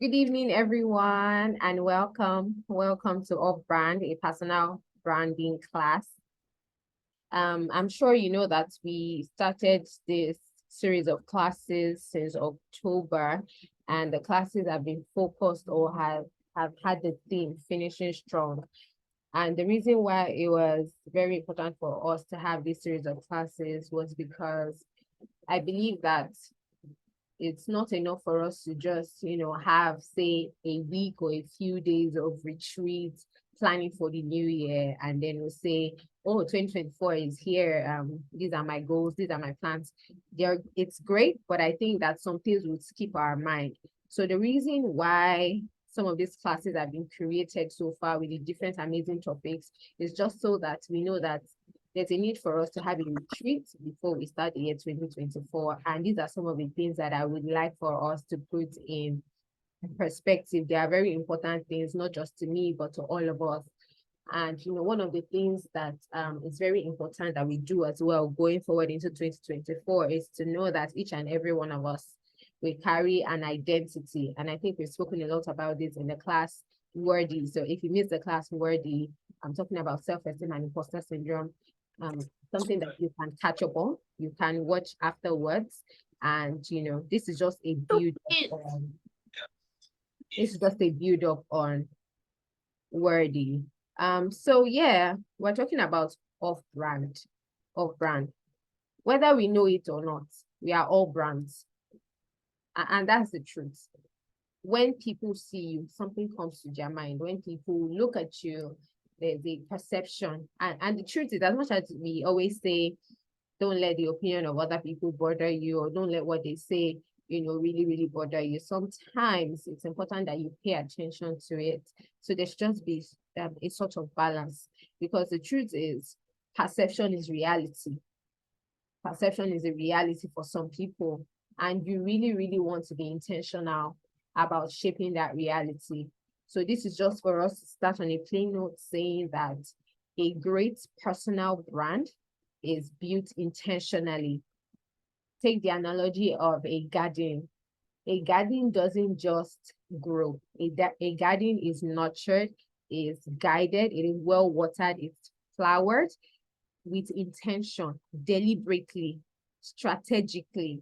Good evening, everyone, and welcome. Welcome to OffBrand, a personal branding class. I'm sure you know that we started this series of classes since October, and the classes have been focused or have had the theme finishing strong. And the reason why it was very important for us to have this series of classes was because I believe that it's not enough for us to just, have, say, a week or a few days of retreat planning for the new year. And then we'll say, oh, 2024 is here. These are my goals. These are my plans. It's great, but I think that some things would skip our mind. So the reason why some of these classes have been created so far with the different amazing topics is just so that we know that there's a need for us to have a retreat before we start the year 2024. And these are some of the things that I would like for us to put in perspective. They are very important things, not just to me, but to all of us. And, one of the things that is very important that we do as well going forward into 2024 is to know that each and every one of us will carry an identity. And I think we've spoken a lot about this in the class Worthy. So if you missed the class Worthy, I'm talking about self-esteem and imposter syndrome, something that you can catch up on, you can watch afterwards. And this is just a build up on Worthy. So yeah, we're talking about off-brand. Whether we know it or not, we are all brands. And that's the truth. When people see you, something comes to their mind. When people look at you, there's a perception. And the truth is, as much as we always say, don't let the opinion of other people bother you, or don't let what they say, really, really bother you. Sometimes it's important that you pay attention to it. So there's just be a sort of balance, because the truth is, perception is reality. Perception is a reality for some people, and you really, really want to be intentional about shaping that reality. So this is just for us to start on a plain note saying that a great personal brand is built intentionally. Take the analogy of a garden. A garden doesn't just grow. A garden is nurtured, is guided, it is well watered, it's flowered with intention, deliberately, strategically.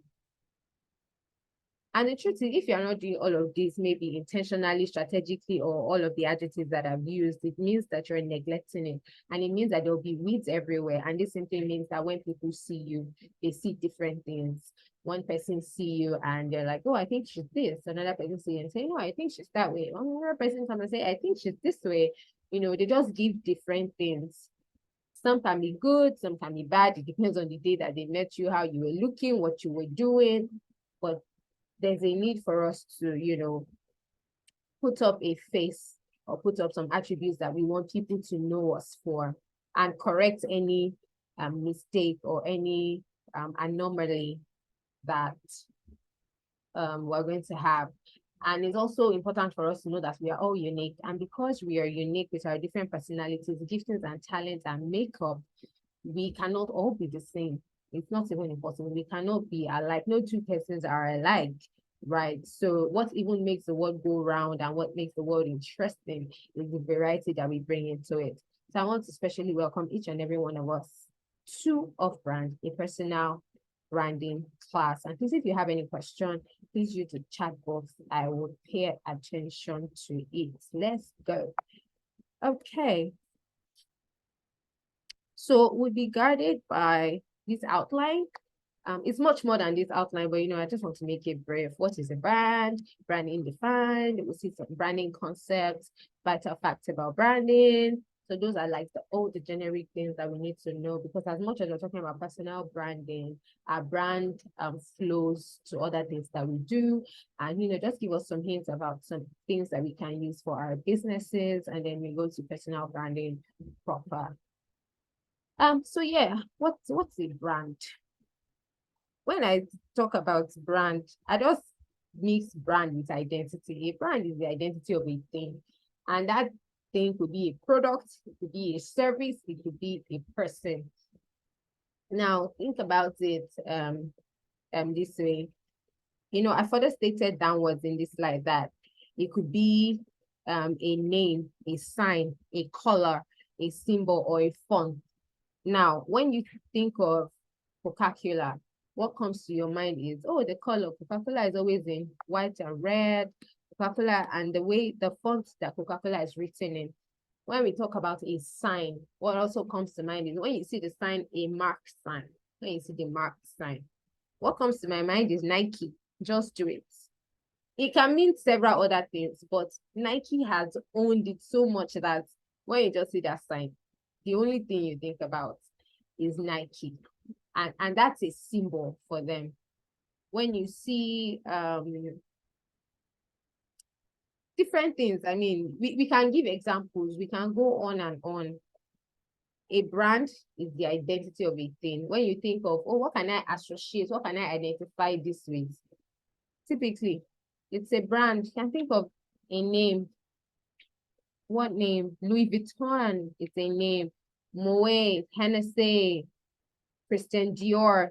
And the truth is, if you're not doing all of this, maybe intentionally, strategically, or all of the adjectives that I've used, it means that you're neglecting it. And it means that there'll be weeds everywhere. And this simply means that when people see you, they see different things. One person see you and they're like, oh, I think she's this. Another person see you and say, no, I think she's that way. Another person come and say, I think she's this way. They just give different things. Some can be good, some can be bad. It depends on the day that they met you, how you were looking, what you were doing. But there's a need for us to, put up a face or put up some attributes that we want people to know us for, and correct any mistake or any anomaly that we're going to have. And it's also important for us to know that we are all unique. And because we are unique with our different personalities, giftings and talents and makeup, we cannot all be the same. It's not even impossible. We cannot be alike. No two persons are alike, right? So what even makes the world go round and what makes the world interesting is the variety that we bring into it. So I want to especially welcome each and every one of us to OffBrand, a personal branding class. And please, if you have any question, please use the chat box. I will pay attention to it. Let's go. Okay. So we'll be guided by this outline. It's much more than this outline, but I just want to make it brief. What is a brand? Branding defined. We'll see some branding concepts, vital facts about branding. So those are like all the generic things that we need to know, because as much as we're talking about personal branding, our brand flows to other things that we do. And just give us some hints about some things that we can use for our businesses, and then we go to personal branding proper. So yeah, what's a brand? When I talk about brand, I just mix brand with identity. A brand is the identity of a thing, and that thing could be a product, it could be a service, it could be a person. Now think about it this way. I further stated downwards in this slide that It could be a name, a sign, a color, a symbol, or a font. Now, when you think of Coca-Cola, what comes to your mind is, oh, the color. Coca-Cola is always in white and red. Coca-Cola, and the way the font that Coca-Cola is written in. When we talk about a sign, what also comes to mind is when you see the sign, a mark sign. When you see the mark sign, what comes to my mind is Nike. Just do it. It can mean several other things, but Nike has owned it so much that when you just see that sign, the only thing you think about is Nike. And that's a symbol for them. When you see different things, I mean, we can give examples, we can go on and on. A brand is the identity of a thing. When you think of, oh, what can I associate? What can I identify this with? Typically, it's a brand. You can think of a name. What name? Louis Vuitton is a name. Moet, Hennessy, Christian Dior.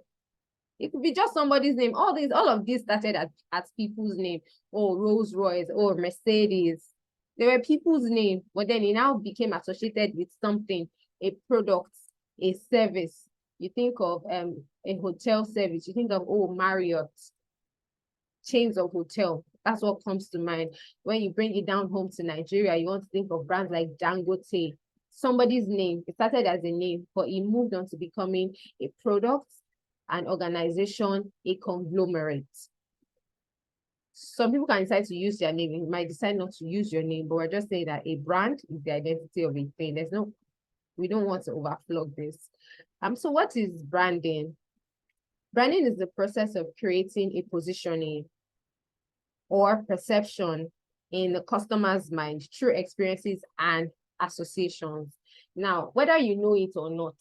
It could be just somebody's name. All of these started as people's name. Oh, Rolls Royce, or Mercedes. They were people's name, but then it now became associated with something, a product, a service. You think of a hotel service. You think of, oh, Marriott, chains of hotel. That's what comes to mind. When you bring it down home to Nigeria, you want to think of brands like Dangote. Somebody's name. It started as a name, but it moved on to becoming a product, an organization, a conglomerate. Some people can decide to use their name. You might decide not to use your name, but we're just saying that a brand is the identity of a thing. We don't want to overflog this. So what is branding? Branding is the process of creating a positioning or perception in the customer's mind through experiences and associations. Now, whether you know it or not,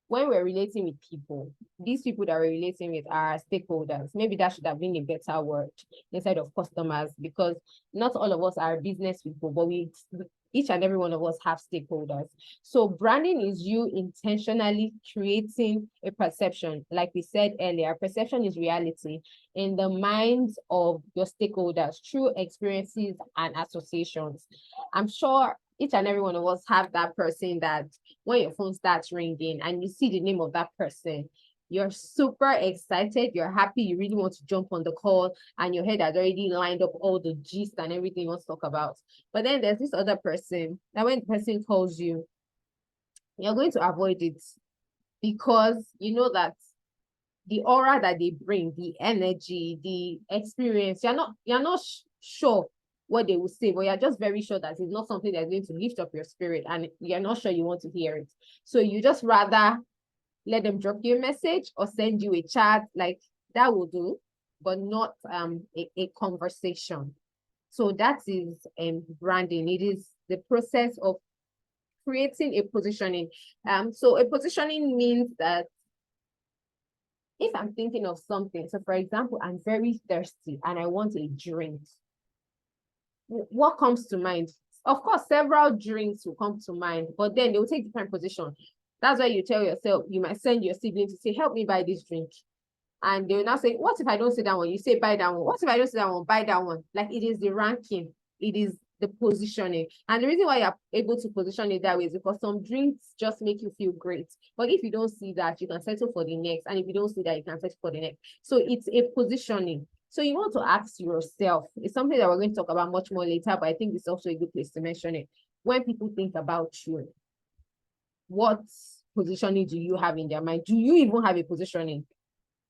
when we're relating with people, these people that we're relating with are stakeholders. Maybe that should have been a better word instead of customers, because not all of us are business people, but each and every one of us have stakeholders. So branding is you intentionally creating a perception. Like we said earlier, perception is reality in the minds of your stakeholders through experiences and associations. I'm sure each and every one of us have that person that when your phone starts ringing and you see the name of that person, you're super excited, you're happy, you really want to jump on the call, and your head has already lined up all the gist and everything you want to talk about. But then there's this other person that when the person calls you, you're going to avoid it because you know that the aura that they bring, the energy, the experience, you're not sure what they will say, but you're just very sure that it's not something that's going to lift up your spirit, and you're not sure you want to hear it. So you just rather let them drop you a message or send you a chat, like that will do, but not a conversation. So that is branding. It is the process of creating a positioning. So a positioning means that if I'm thinking of something, so for example, I'm very thirsty and I want a drink, what comes to mind? Of course, several drinks will come to mind, but then they will take different position. That's why you tell yourself, you might send your sibling to say, help me buy this drink. And they will now say, what if I don't say that one? You say, buy that one. What if I don't say that one? Buy that one. Like it is the ranking. It is the positioning. And the reason why you're able to position it that way is because some drinks just make you feel great. But if you don't see that, you can settle for the next. And if you don't see that, you can settle for the next. So it's a positioning. So you want to ask yourself, it's something that we're going to talk about much more later, but I think it's also a good place to mention it. When people think about you, what positioning do you have in their mind? Do you even have a positioning?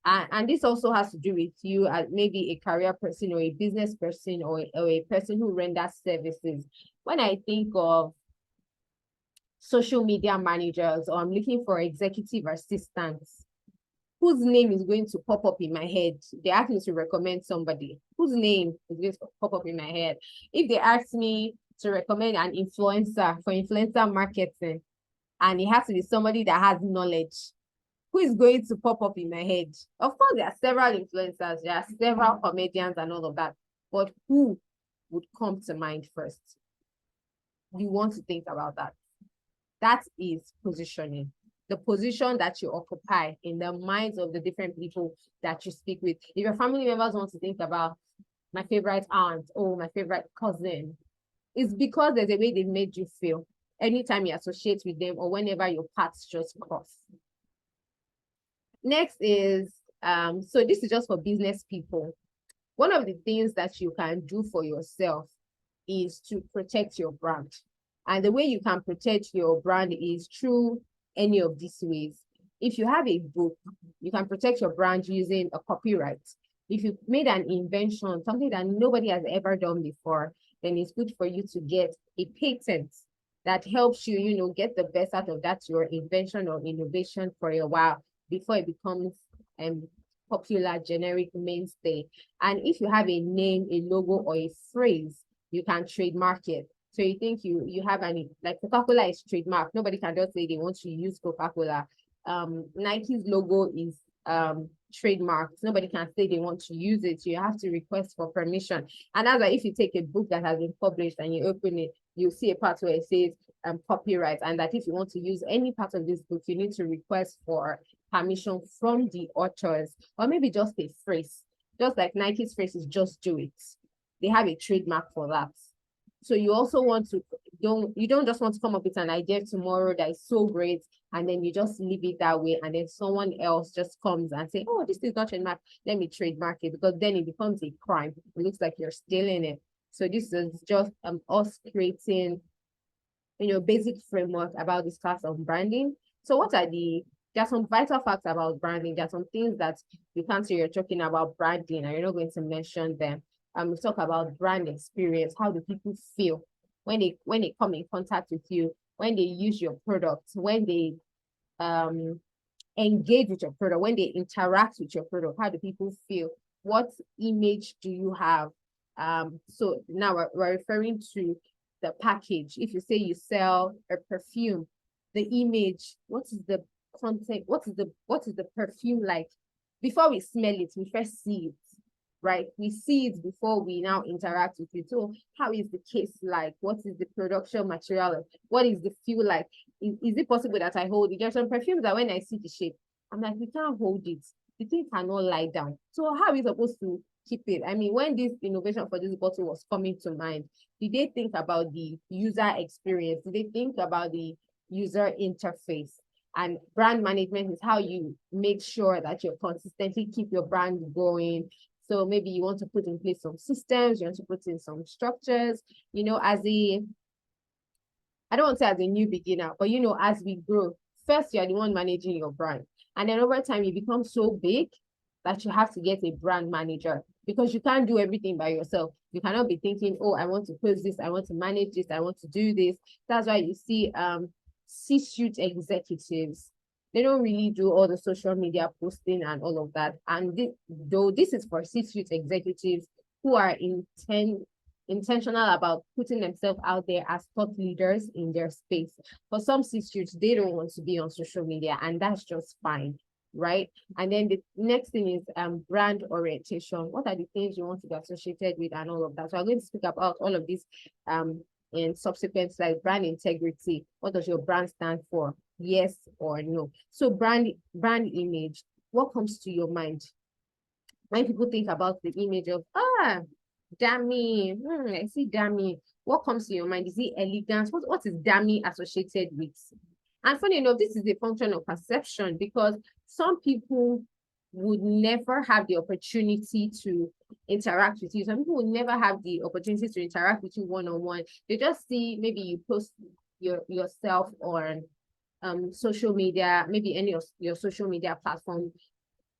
And this also has to do with you as maybe a career person or a business person or a person who renders services. When I think of social media managers, or I'm looking for executive assistants, whose name is going to pop up in my head? They ask me to recommend somebody. Whose name is going to pop up in my head? If they ask me to recommend an influencer for influencer marketing, and it has to be somebody that has knowledge, who is going to pop up in my head? Of course, there are several influencers, there are several comedians and all of that, but who would come to mind first? You want to think about that. That is positioning. The position that you occupy in the minds of the different people that you speak with. If your family members want to think about, my favorite aunt, oh, my favorite cousin. It's because there's a way they've made you feel anytime you associate with them or whenever your paths just cross. Next is, so this is just for business people. One of the things that you can do for yourself is to protect your brand. And the way you can protect your brand is through any of these ways. If you have a book, you can protect your brand using a copyright. If you made an invention, something that nobody has ever done before, then it's good for you to get a patent that helps you, you know, get the best out of that, your invention or innovation for a while before it becomes popular, generic, mainstay. And if you have a name, a logo, or a phrase, you can trademark it. So you think you have any, like Coca-Cola is trademark. Nobody can just say they want to use Coca-Cola. Nike's logo is trademarked. Nobody can say they want to use it. So you have to request for permission. And that's why if you take a book that has been published and you open it, you'll see a part where it says copyright, and that if you want to use any part of this book, you need to request for permission from the authors, or maybe just a phrase. Just like Nike's phrase is "just do it." They have a trademark for that. So you also want to, you don't just want to come up with an idea tomorrow that is so great and then you just leave it that way, and then someone else just comes and say, oh, this is not trademark, let me trademark it, because then it becomes a crime. It looks like you're stealing it. So this is just us creating, you know, basic framework about this class of branding. So what are there are some vital facts about branding. There are some things that you can't say you're talking about branding and you're not going to mention them. We talk about brand experience. How do people feel when they come in contact with you, when they use your product, when they engage with your product, when they interact with your product? How do people feel? What image do you have? So now we're referring to the package. If you say you sell a perfume, the image, what is the content, what is the perfume like? Before we smell it, we first see it, right? We see it before we now interact with it. So how is the case like? What is the production material? What is the feel like? Is it possible that I hold it? There's some perfumes that when I see the shape, I'm like, we can't hold it. The thing cannot lie down. So how are we supposed to keep it? I mean, when this innovation for this bottle was coming to mind, did they think about the user experience? Did they think about the user interface? And brand management is how you make sure that you consistently keep your brand going. So maybe you want to put in place some systems, you want to put in some structures, you know, I don't want to say as a new beginner, but you know, as we grow, first you're the one managing your brand. And then over time, you become so big that you have to get a brand manager, because you can't do everything by yourself. You cannot be thinking, oh, I want to post this, I want to manage this, I want to do this. That's why you see C-suite executives, they don't really do all the social media posting and all of that. And though this is for C-suite executives who are intentional about putting themselves out there as thought leaders in their space. For some C-suites, they don't want to be on social media, and that's just fine, right? And then the next thing is brand orientation. What are the things you want to be associated with and all of that? So I'm going to speak about all of this in subsequent slides. Brand integrity. What does your brand stand for? Yes or no? So brand image. What comes to your mind when people think about the image of Dammy? I see Dammy. What comes to your mind? Is it elegance? What is Dammy associated with? And funny enough, this is a function of perception, because some people would never have the opportunity to interact with you. Some people would never have the opportunity to interact with you one-on-one. They just see, maybe you post yourself on social media, maybe any of your social media platform.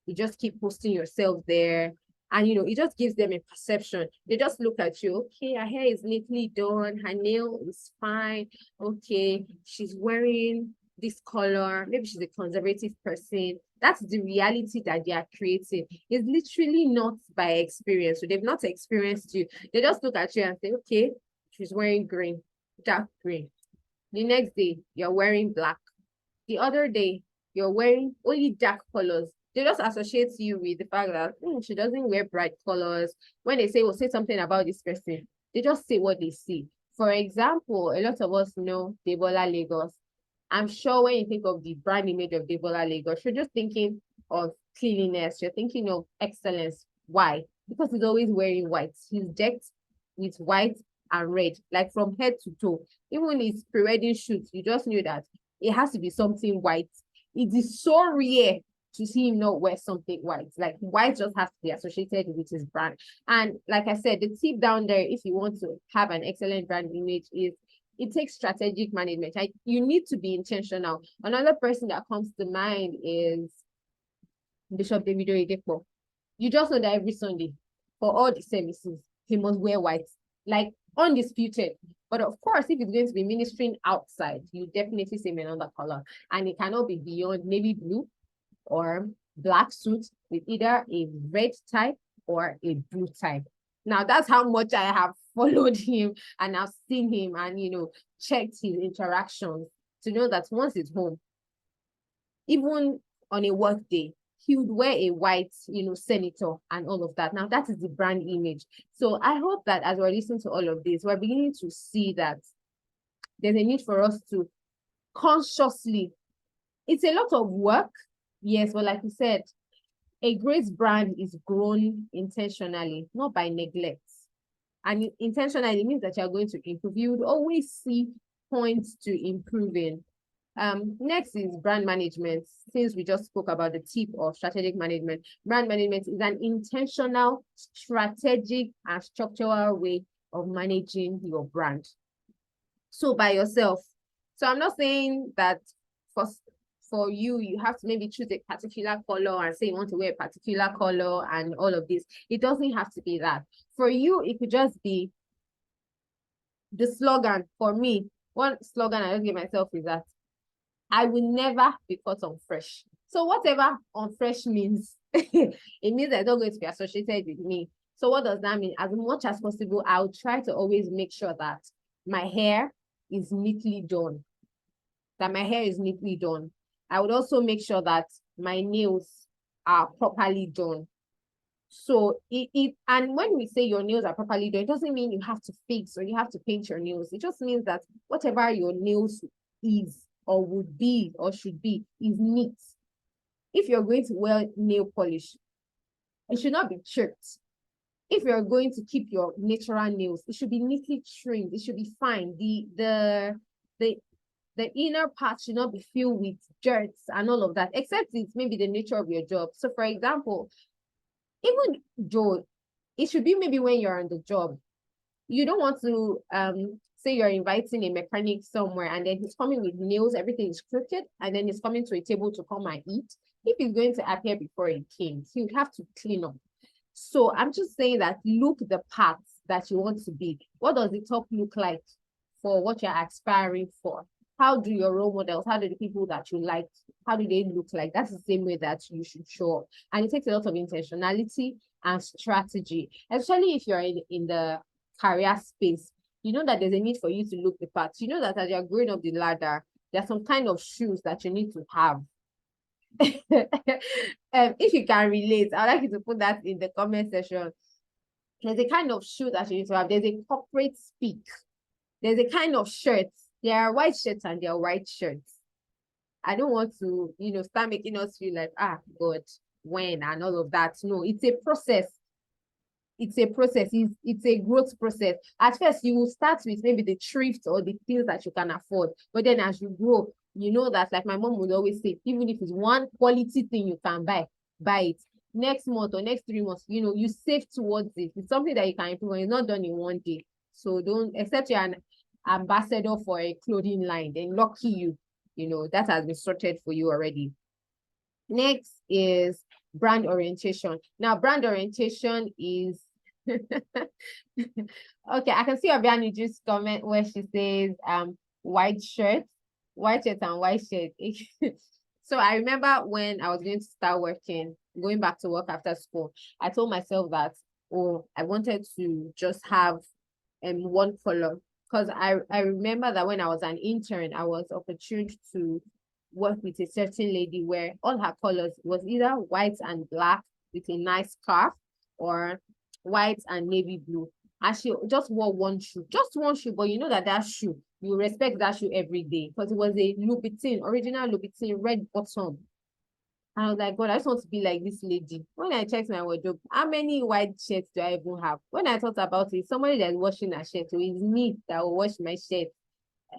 You just keep posting yourself there. And, you know, it just gives them a perception. They just look at you. Okay, her hair is neatly done. Her nail is fine. Okay, she's wearing this color. Maybe she's a conservative person. That's the reality that they are creating. It's literally not by experience. So they've not experienced you. They just look at you and say, okay, she's wearing green, dark green. The next day, you're wearing black. The other day, you're wearing only dark colors. They just associate you with the fact that she doesn't wear bright colors. When they say, well, say something about this person, they just say what they see. For example, a lot of us know Debola Lagos. I'm sure when you think of the brand image of Debola Lagos, you're just thinking of cleanliness. You're thinking of excellence. Why? because he's always wearing white. He's decked with white and red, like from head to toe. Even his pre-wedding shoot, you just knew that it has to be something white. It is so rare to see him not wear something white. Like white just has to be associated with his brand. And like I said, the tip down there, if you want to have an excellent brand image, is it takes strategic management. You need to be intentional. Another person that comes to mind is Bishop Davido Oyedepo. You just know that every Sunday, for all the services, he must wear white, like undisputed. But of course, if it's going to be ministering outside, you definitely see another color. And it cannot be beyond navy blue or black suit with either a red tie or a blue tie. Now, that's how much I have followed him and I've seen him and, checked his interactions to know that once he's home, even on a work day, he would wear a white, senator and all of that. Now, that is the brand image. So I hope that as we're listening to all of this, we're beginning to see that there's a need for us to consciously, it's a lot of work, yes, but like you said, a great brand is grown intentionally, not by neglect. And intentionally means that you're going to improve. You would always see points to improving. Next is brand management. Since we just spoke about the tip of strategic management, brand management is an intentional, strategic, and structural way of managing your brand. So by yourself. So I'm not saying that for you, you have to maybe choose a particular color and say you want to wear a particular color and all of this. It doesn't have to be that. For you, it could just be the slogan. For me, one slogan I just give myself is that I will never be caught on fresh. So whatever on fresh means, it means that it's not going to be associated with me. So what does that mean? As much as possible, I'll try to always make sure that my hair is neatly done. I would also make sure that my nails are properly done. So and when we say your nails are properly done, it doesn't mean you have to fix or you have to paint your nails. It just means that whatever your nails is or would be or should be is neat. If you're going to wear nail polish, it should not be chipped. If you're going to keep your natural nails, it should be neatly trimmed. It should be fine. The inner part should not be filled with dirt and all of that, except it's maybe the nature of your job. So for example, even Joe, it should be maybe when you're on the job, you don't want to say you're inviting a mechanic somewhere and then he's coming with nails, everything is crooked, and then he's coming to a table to come and eat. If he's going to appear before he came, he would have to clean up. So I'm just saying that look the parts that you want to be. What does the top look like for what you're aspiring for? How do your role models, how do the people that you like, how do they look like? That's the same way that you should show up. And it takes a lot of intentionality and strategy, especially if you're in the career space. You know that there's a need for you to look the part. You know that as you're growing up the ladder, there's some kind of shoes that you need to have. If you can relate, I'd like you to put that in the comment section. There's a kind of shoe that you need to have. There's a corporate speak. There's a kind of shirt. There are white shirts and there are white shirts. I don't want to, start making us feel like, God, when and all of that. No, it's a process. It's a process. It's a growth process. At first, you will start with maybe the thrift or the things that you can afford. But then as you grow, you know that, like my mom would always say, even if it's one quality thing you can buy it. Next month or next 3 months, you save towards it. It's something that you can improve on. It's not done in one day. So don't, except you're an ambassador for a clothing line, then lucky you, that has been sorted for you already. Next is brand orientation. Now, brand orientation is okay. I can see Obiani just comment where she says white shirt and white shirt. So I remember when I was going to start going back to work after school, I told myself that I wanted to just have one color. Because I remember that when I was an intern, I was opportuned to work with a certain lady where all her colors was either white and black with a nice scarf or white and navy blue. And she just wore one shoe, but you know that shoe, you respect that shoe every day because it was a Louboutin, original Louboutin red bottom. And I was like, God, I just want to be like this lady. When I checked my wardrobe, how many white shirts do I even have? When I thought about it, somebody that's washing a shirt, so it's me that will wash my shirt.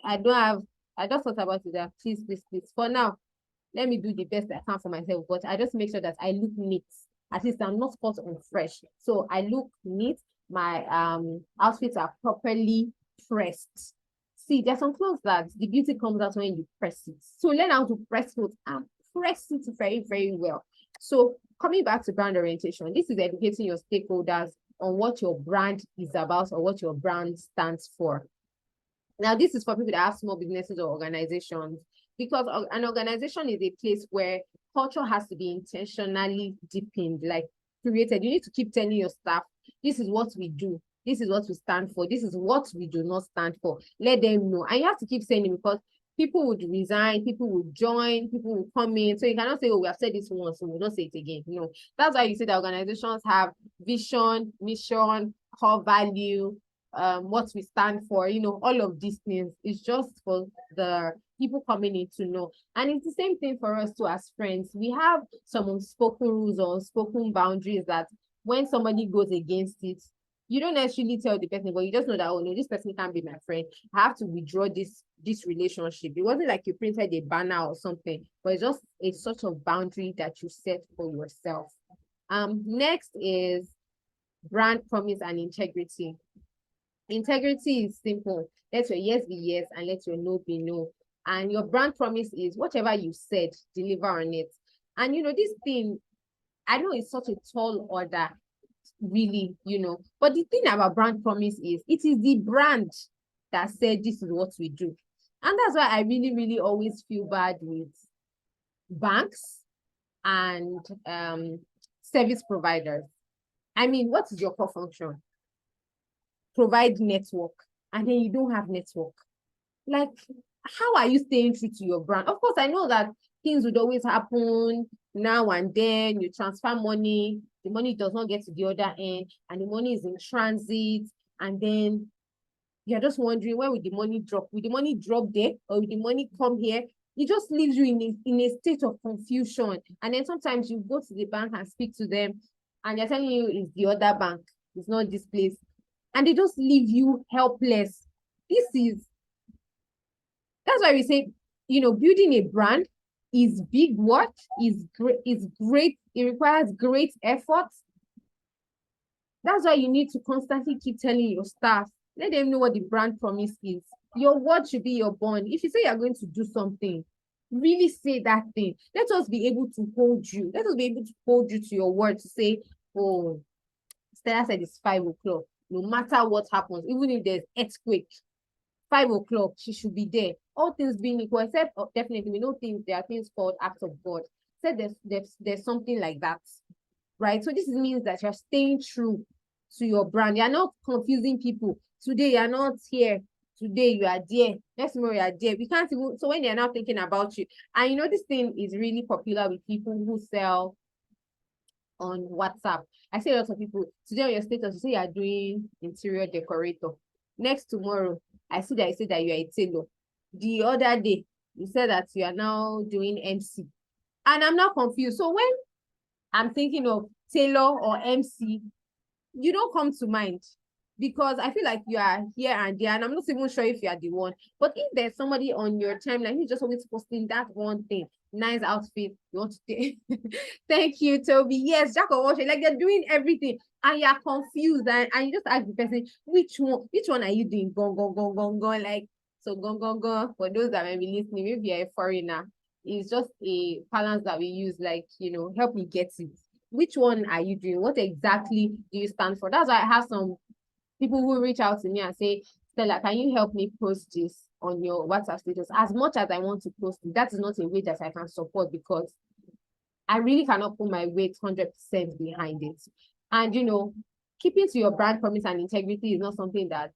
I don't have, I just thought about it that please, please, please. For now, let me do the best I can for myself, but I just make sure that I look neat. At least I'm not caught on fresh. So I look neat. My outfits are properly pressed. See, there's some clothes that the beauty comes out when you press it. So learn how to press clothes and press it very, very well. So coming back to brand orientation, this is educating your stakeholders on what your brand is about or what your brand stands for. Now, this is for people that have small businesses or organizations, because an organization is a place where culture has to be intentionally deepened, like created. You need to keep telling your staff, this is what we do. This is what we stand for. This is what we do not stand for. Let them know. And you have to keep saying it, because people would resign, people would join, people will come in. So you cannot say, oh, we have said this once, so we'll not say it again. No, that's why you see that organizations have vision, mission, core value, what we stand for, all of these things. It's just for the people coming in to know. And it's the same thing for us too as friends. We have some unspoken rules or unspoken boundaries that when somebody goes against it, you don't necessarily tell the person, but you just know that, oh no, this person can't be my friend. I have to withdraw this relationship. It wasn't like you printed a banner or something, but it's just a sort of boundary that you set for yourself. Next is brand promise and integrity. Integrity is simple. Let your yes be yes and let your no be no. And your brand promise is whatever you said, deliver on it. And this thing, I know it's such a tall order, really, but the thing about brand promise is it is the brand that said this is what we do. And that's why I really, really always feel bad with banks and service providers. I mean, what is your core function? Provide network, and then you don't have network. Like, how are you staying true to your brand? Of course, I know that things would always happen now and then. You transfer money, the money does not get to the other end, and the money is in transit, and then you're just wondering, where will the money drop? Will the money drop there, or will the money come here? It just leaves you in a state of confusion. And then sometimes you go to the bank and speak to them, and they're telling you it's the other bank, it's not this place. And they just leave you helpless. That's why we say, building a brand is big work, is great. It requires great effort. That's why you need to constantly keep telling your staff, let them know what the brand promise is. Your word should be your bond. If you say you're going to do something, really say that thing. Let us be able to hold you. Let us be able to hold you to your word, to say, oh, Stella said it's 5 o'clock. No matter what happens, even if there's earthquake, 5 o'clock, she should be there. All things being equal, except definitely we know there are things called acts of God. Said there's something like that, right? So this means that you're staying true to your brand. You're not confusing people. Today you're not here. Today you are there. Next tomorrow you are there. We can't even. So when they're now thinking about you, and this thing is really popular with people who sell on WhatsApp. I see a lot of people today on your status, you say you are doing interior decorator. Next tomorrow, I see that you say that you are a tailor. The other day, you said that you are now doing MC. And I'm not confused. So when I'm thinking of tailor or MC, you don't come to mind, because I feel like you are here and there, and I'm not even sure if you are the one. But if there's somebody on your timeline who's just always posting that one thing, nice outfit, you want to take. Thank you, Toby. Yes, Jack of all trades, like they're doing everything, and you're confused, and you just ask the person, which one are you doing? Gong, gong, gong, gong, gong. Like, so gong, gong, gong. For those that may be listening, maybe you're a foreigner, it's just a balance that we use, like, help me get it. Which one are you doing? What exactly do you stand for? That's why I have some people who reach out to me and say, Stella, can you help me post this on your WhatsApp status? As much as I want to post it, that is not a way that I can support, because I really cannot put my weight 100% behind it. And, keeping to your brand promise and integrity is not something that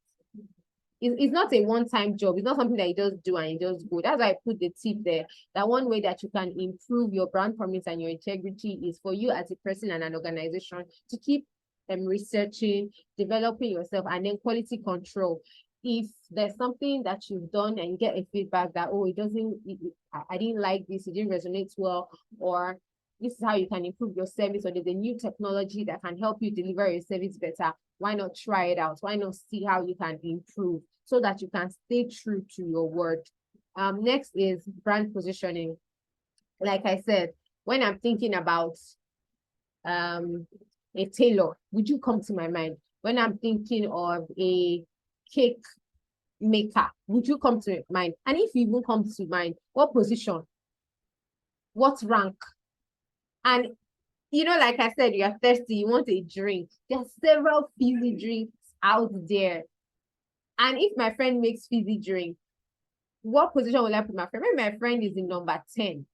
it's not a one-time job. It's not something that you just do and you just go. That's why I put the tip there, that one way that you can improve your brand promise and your integrity is for you as a person and an organization to keep researching, developing yourself, and then quality control. If there's something that you've done and you get a feedback that, oh, I didn't like this, it didn't resonate well, or this is how you can improve your service, or there's a new technology that can help you deliver your service better. Why not try it out? Why not see how you can improve so that you can stay true to your word? Next is brand positioning. Like I said, when I'm thinking about a tailor, would you come to my mind? When I'm thinking of a cake maker, would you come to mind? And if you even come to mind, what position? What rank? And like I said, you're thirsty, you want a drink. There's several fizzy drinks out there. And if my friend makes fizzy drink, what position will I put my friend? Maybe my friend is in number 10.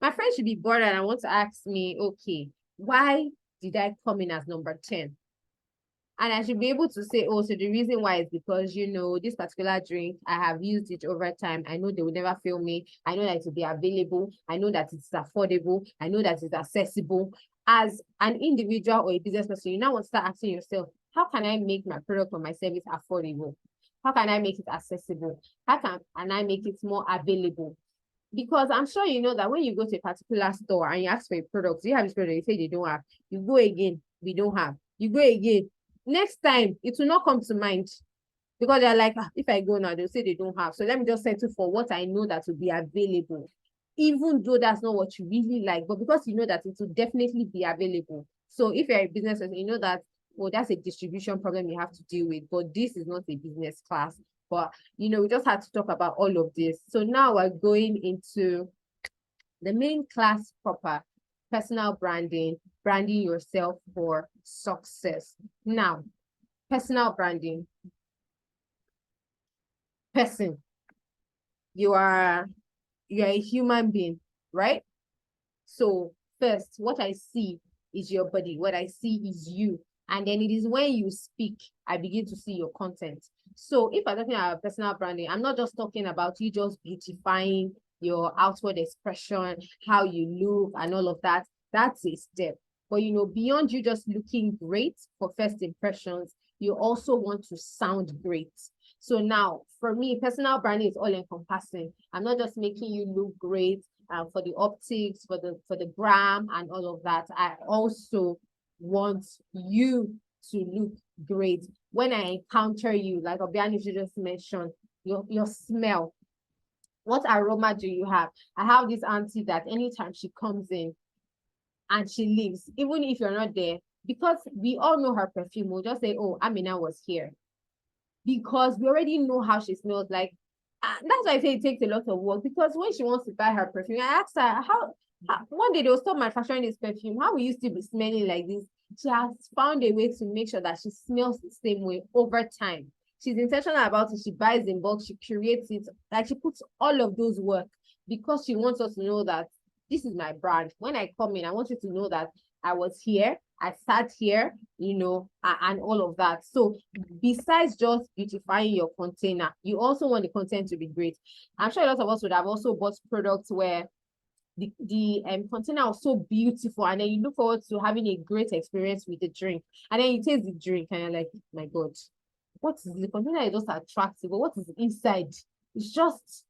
My friend should be bored and want to ask me, okay, why did I come in as number 10? And I should be able to say, oh, so the reason why is because, this particular drink, I have used it over time. I know they will never fail me. I know that it will be available. I know that it's affordable. I know that it's accessible. As an individual or a business person, you now want to start asking yourself, how can I make my product or my service affordable? How can I make it accessible? How can I make it more available? Because I'm sure you know that when you go to a particular store and you ask for a product, you have this product, you say they don't have. You go again, we don't have. You go again. Next time, it will not come to mind. Because they're like, if I go now, they'll say they don't have. So let me just settle for what I know that will be available. Even though that's not what you really like, but because you know that it will definitely be available. So if you're a business person, you know that, well, that's a distribution problem you have to deal with. But this is not a business class. But, we just had to talk about all of this. So now we're going into the main class proper, personal branding, branding yourself for success. Now, personal branding. Person. You are a human being, right? So first, what I see is your body. What I see is you. And then it is when you speak, I begin to see your content. So if I'm talking about personal branding, I'm not just talking about you just beautifying your outward expression, how you look and all of that. That's a step. But, beyond you just looking great for first impressions, you also want to sound great. So now, for me, personal branding is all encompassing. I'm not just making you look great for the optics, for the gram and all of that. I also want you to look great. When I encounter you, like Obiani just mentioned, your smell. What aroma do you have? I have this auntie that anytime she comes in and she leaves, even if you're not there, because we all know her perfume, we'll just say, oh, Amina was here. Because we already know how she smells like. That's why I say it takes a lot of work, because when she wants to buy her perfume, I asked her, how one day they'll stop manufacturing this perfume. How will you still be smelling like this? She has found a way to make sure that she smells the same way over time. She's intentional about it. She buys in bulk, she creates it, like she puts all of those work because she wants us to know that this is my brand. When I come in, I want you to know that I was here, I sat here, and all of that. So besides just beautifying your container, you also want the content to be great. I'm sure a lot of us would have also bought products where the container was so beautiful, and then you look forward to having a great experience with the drink, and then you taste the drink and you're like, my God, what is the container is just attractive, but what is inside? It's just,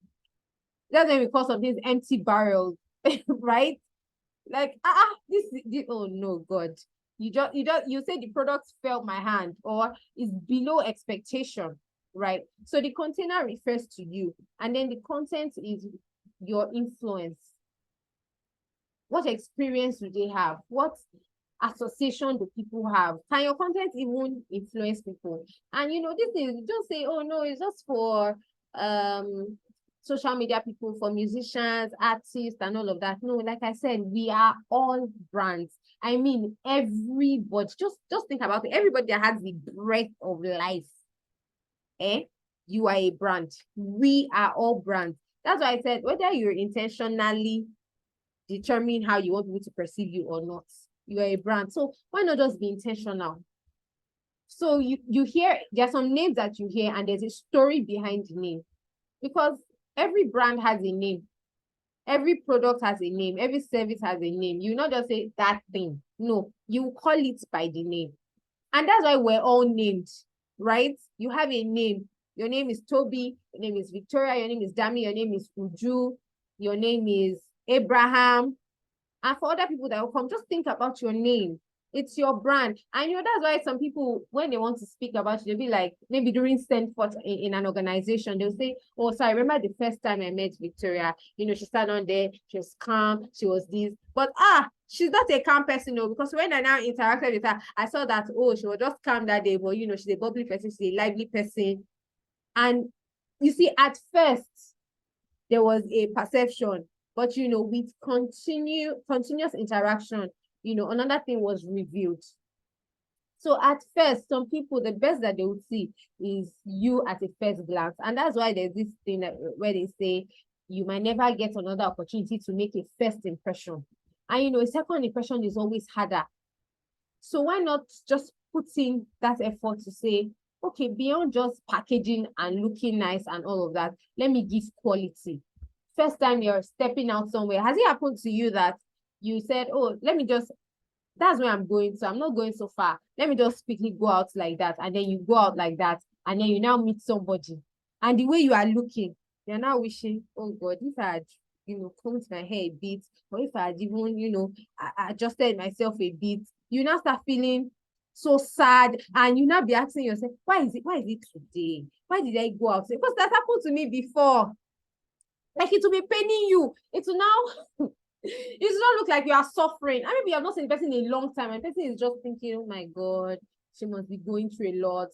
that's when we call some things empty barrels, right? Like, this, oh no, God. You say the product felt my hand or is below expectation, right? So the container refers to you, and then the content is your influence. What experience do they have? What association do people have? Can your content even influence people? And this is just say, oh no, it's just for social media people, for musicians, artists, and all of that. No, like I said, we are all brands. I mean, everybody, just think about it. Everybody that has the breath of life, you are a brand. We are all brands. That's why I said, whether you're intentionally determine how you want people to perceive you or not, you are a brand. So why not just be intentional? So you hear, there are some names that you hear and there's a story behind the name, because every brand has a name. Every product has a name. Every service has a name. You not just say that thing. No, you call it by the name. And that's why we're all named, right? You have a name. Your name is Toby. Your name is Victoria. Your name is Dami. Your name is Uju. Your name is Abraham. And for other people that will come, just think about your name. It's your brand. And that's why some people, when they want to speak about you, they'll be like, maybe during Stanford in an organization, they'll say, oh, so I remember the first time I met Victoria, she sat on there, she was calm, she was this. But she's not a calm person, because when I now interacted with her, I saw that, she was just calm that day, but she's a bubbly person, she's a lively person. And you see, at first, there was a perception, but with continuous interaction, another thing was revealed. So at first, some people, the best that they would see is you at a first glance. And that's why there's this thing where they say you might never get another opportunity to make a first impression. And a second impression is always harder. So why not just put in that effort to say, okay, beyond just packaging and looking nice and all of that, let me give quality. First time you're stepping out somewhere, has it happened to you that you said, oh, that's where I'm going, so I'm not going so far. Let me just quickly go out like that. And then you go out like that. And then you now meet somebody. And the way you are looking, you're now wishing, oh God, if I had, combed my hair a bit, or if I had even, adjusted myself a bit, you now start feeling so sad. And you now be asking yourself, why is it today? Why did I go out? Because that happened to me before. Like, it will be paining you. It will now... it does not look like you are suffering. I maybe you have not seen the person in a long time, and the person is just thinking, oh my God, she must be going through a lot.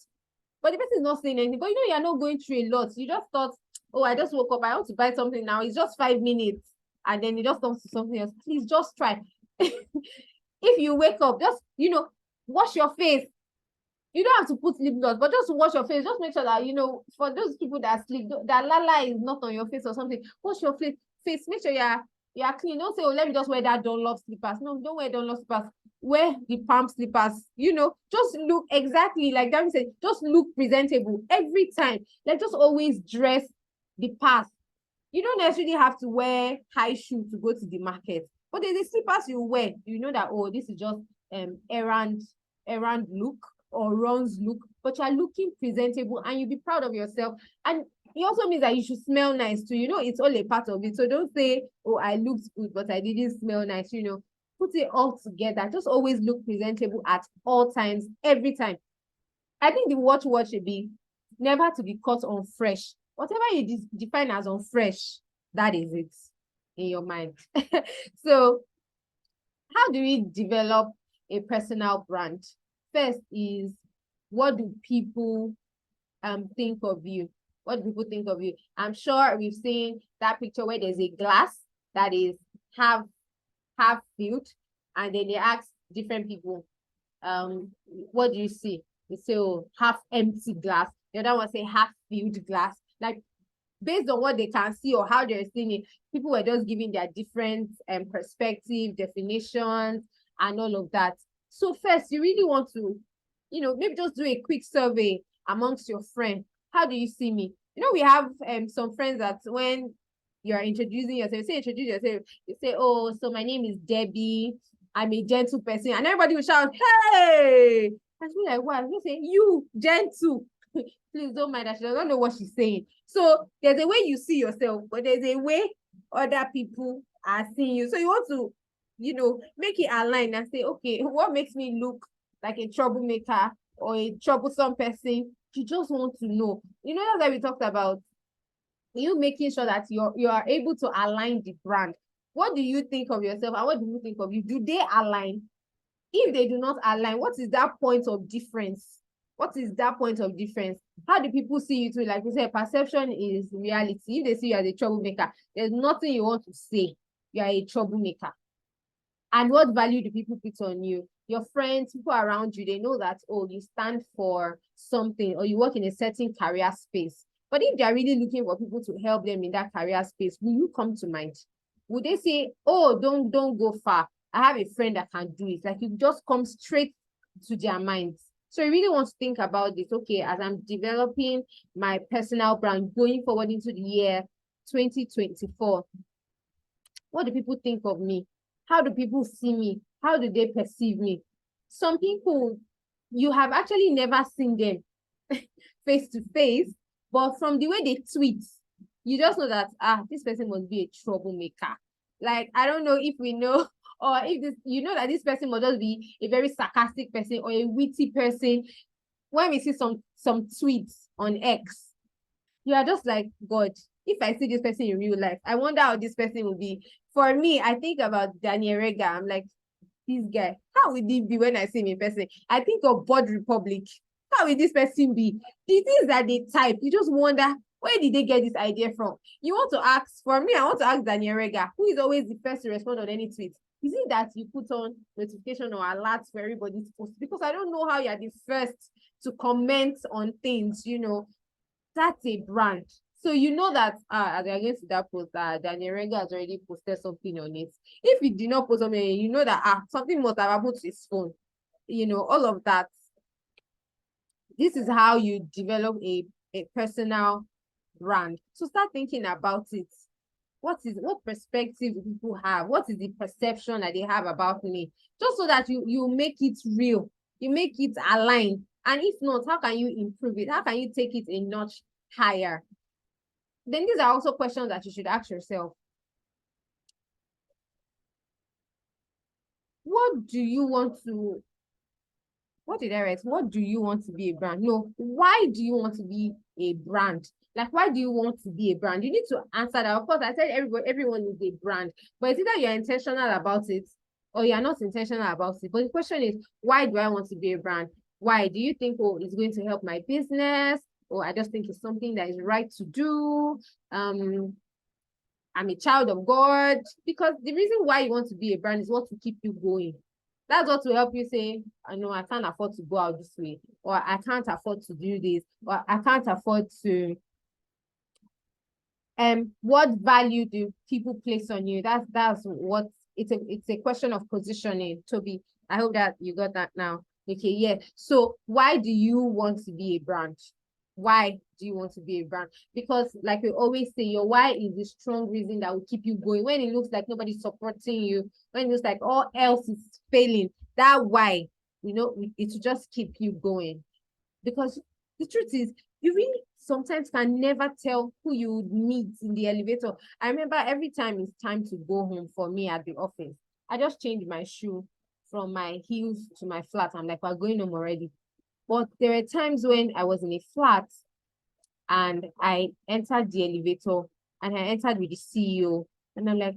But the person is not saying anything. But you are not going through a lot. You just thought, oh, I just woke up, I want to buy something now. It's just 5 minutes. And then it just comes to something else. Please just try. If you wake up, just, wash your face. You don't have to put lip gloss, but just wash your face. Just make sure that, for those people that sleep, that lala is not on your face or something. Wash your face. Make sure you are clean. Don't say, oh, let me just wear that Dunlop slippers. No, don't wear Dunlop slippers. Wear the palm slippers. Just look exactly like Gabby said. Just look presentable every time. Like, just always dress the part. You don't necessarily have to wear high shoes to go to the market. But there's the slippers you wear. You know that, oh, this is just errand look or runs look. But you're looking presentable and you'll be proud of yourself. And it also means that you should smell nice too. It's all a part of it. So don't say, oh, I looked good, but I didn't smell nice. Put it all together. Just always look presentable at all times, every time. I think the watch should be never to be caught on fresh. Whatever you define as on fresh, that is it in your mind. So how do we develop a personal brand? First is, what do people think of you? What do people think of you? I'm sure we've seen that picture where there's a glass that is half filled, and then they ask different people, what do you see? They say, oh, half empty glass. The other one say half filled glass. Like, based on what they can see or how they're seeing it, people were just giving their different perspective, definitions, and all of that. So first, you really want to, maybe just do a quick survey amongst your friends. How do you see me? We have some friends that when you're introducing yourself, introduce yourself, you say, oh, so my name is Debbie. I'm a gentle person. And everybody will shout, hey! And she'll be like, what? You say, you, gentle. Please don't mind that. She doesn't know what she's saying. So there's a way you see yourself, but there's a way other people are seeing you. So you want to, make it align and say, okay, what makes me look like a troublemaker or a troublesome person? You just want to know. That's why we talked about you making sure that you are able to align the brand. What do you think of yourself and what do you think of you? Do they align? If they do not align, what is that point of difference? What is that point of difference? How do people see you too? Like we said, perception is reality. If they see you as a troublemaker, there's nothing you want to say. You are a troublemaker. And what value do people put on you? Your friends, people around you, they know that, oh, you stand for something or you work in a certain career space. But if they're really looking for people to help them in that career space, will you come to mind? Would they say, oh, don't go far? I have a friend that can do it. Like, you just come straight to their minds. So you really want to think about this. Okay, as I'm developing my personal brand going forward into the year 2024, what do people think of me? How do people see me? How do they perceive me? Some people, you have actually never seen them face to face, but from the way they tweet, you just know that, this person must be a troublemaker. Like, I don't know if we know or if this, you know that this person must just be a very sarcastic person or a witty person. When we see some tweets on X, you are just like, God, if I see this person in real life, I wonder how this person will be. For me, I think about Daniel Rega. I'm like, this guy, how will he be when I see him in person? I think of Board Republic. How will this person be? The things that they type, you just wonder, where did they get this idea from? You want to ask, for me, I want to ask Daniel Rega, who is always the first to respond on any tweet. Is it that you put on notification or alerts for everybody's post? Because I don't know how you're the first to comment on things, you know. That's a brand. So you know that as you're going to that post, Daniel Rega has already posted something on it. If he did not post something, you know that something must have happened to his phone. You know, all of that. This is how you develop a personal brand. So start thinking about it. What perspective do people have? What is the perception that they have about me? Just so that you make it real, you make it align. And if not, how can you improve it? How can you take it a notch higher? Then these are also questions that you should ask yourself. What do you want to, what did I write? What do you want to be a brand? No, why do you want to be a brand? Like, why do you want to be a brand? You need to answer that. Of course, I said everyone is a brand, but it's either you're intentional about it or you're not intentional about it. But the question is, why do I want to be a brand? Why? Do you think, oh, it's going to help my business? Or I just think it's something that is right to do? I'm a child of God. Because the reason why you want to be a brand is what will keep you going. That's what will help you say, I know I can't afford to go out this way, or I can't afford to do this, or I can't afford to. What value do people place on you? That's what it's a question of positioning, Toby. I hope that you got that now. Okay, yeah. So why do you want to be a brand? Why do you want to be a brand? Because like we always say, your why is the strong reason that will keep you going. When it looks like nobody's supporting you, when it looks like all else is failing, that why, you know, it will just keep you going. Because the truth is, you really sometimes can never tell who you would meet in the elevator. I remember every time it's time to go home for me at the office, I just change my shoe from my heels to my flat. I'm like, we're going home already. But there were times when I was in a flat and I entered the elevator and I entered with the CEO. And I'm like,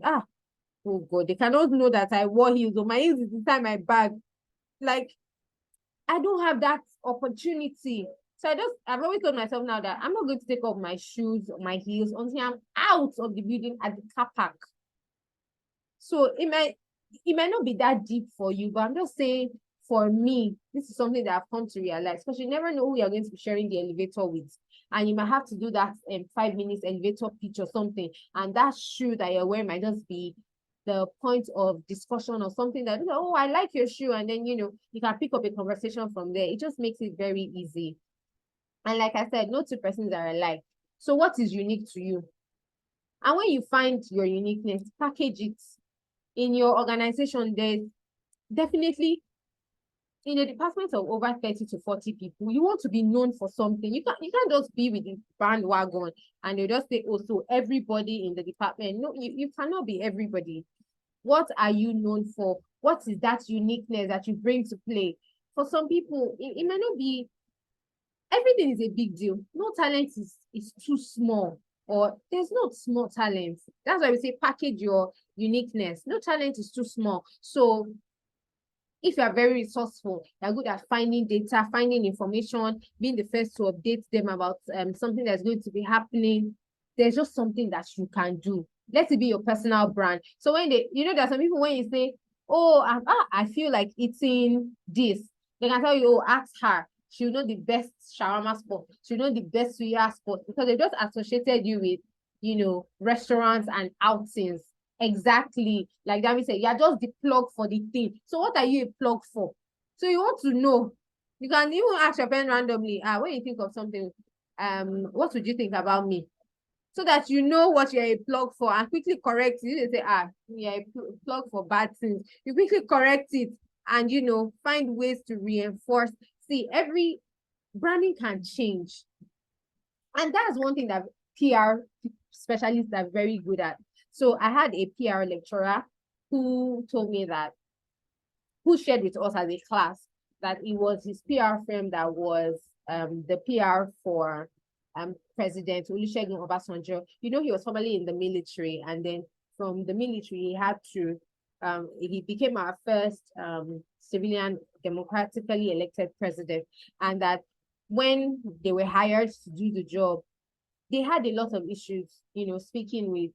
oh God, they cannot know that I wore heels, or my heels is inside my bag. Like, I don't have that opportunity. So I've always told myself now that I'm not going to take off my shoes or my heels until I'm out of the building at the car park. So it might not be that deep for you, but I'm just saying, for me, this is something that I've come to realize, because you never know who you're going to be sharing the elevator with. And you might have to do that 5 minutes elevator pitch or something. And that shoe that you're wearing might just be the point of discussion or something that, oh, I like your shoe. And then, you know, you can pick up a conversation from there. It just makes it very easy. And like I said, no two persons are alike. So what is unique to you? And when you find your uniqueness, package it. In your organization, there's definitely, in a department of over 30 to 40 people, you want to be known for something. You can't just be with the bandwagon and you just say, oh, so everybody in the department. No, you cannot be everybody. What are you known for? What is that uniqueness that you bring to play? For some people, it may not be, everything is a big deal. No talent is too small, or there's no small talent. That's why we say package your uniqueness. No talent is too small. So if you are very resourceful, you're good at finding data, finding information, being the first to update them about something that's going to be happening, there's just something that you can do. Let it be your personal brand. So when there's some people, when you say, oh, I feel like eating this, they can tell you, oh, ask her. She'll know the best shawarma spot. She'll know the best suya spot, because they just associated you with, restaurants and outings. Exactly. Like that, we say, you're just the plug for the thing. So what are you a plug for? So you want to know. You can even ask your friend randomly, when you think of something, what would you think about me? So that you know what you're a plug for, and quickly correct it. You say, you're a plug for bad things. You quickly correct it and, find ways to reinforce. See, every branding can change. And that's one thing that PR specialists are very good at. So I had a PR lecturer who told me that, who shared with us as a class that it was his PR firm that was the PR for President Olusegun Obasanjo. You know, he was formerly in the military, and then from the military, he had to, he became our first civilian democratically elected president. And that when they were hired to do the job, they had a lot of issues, you know, speaking with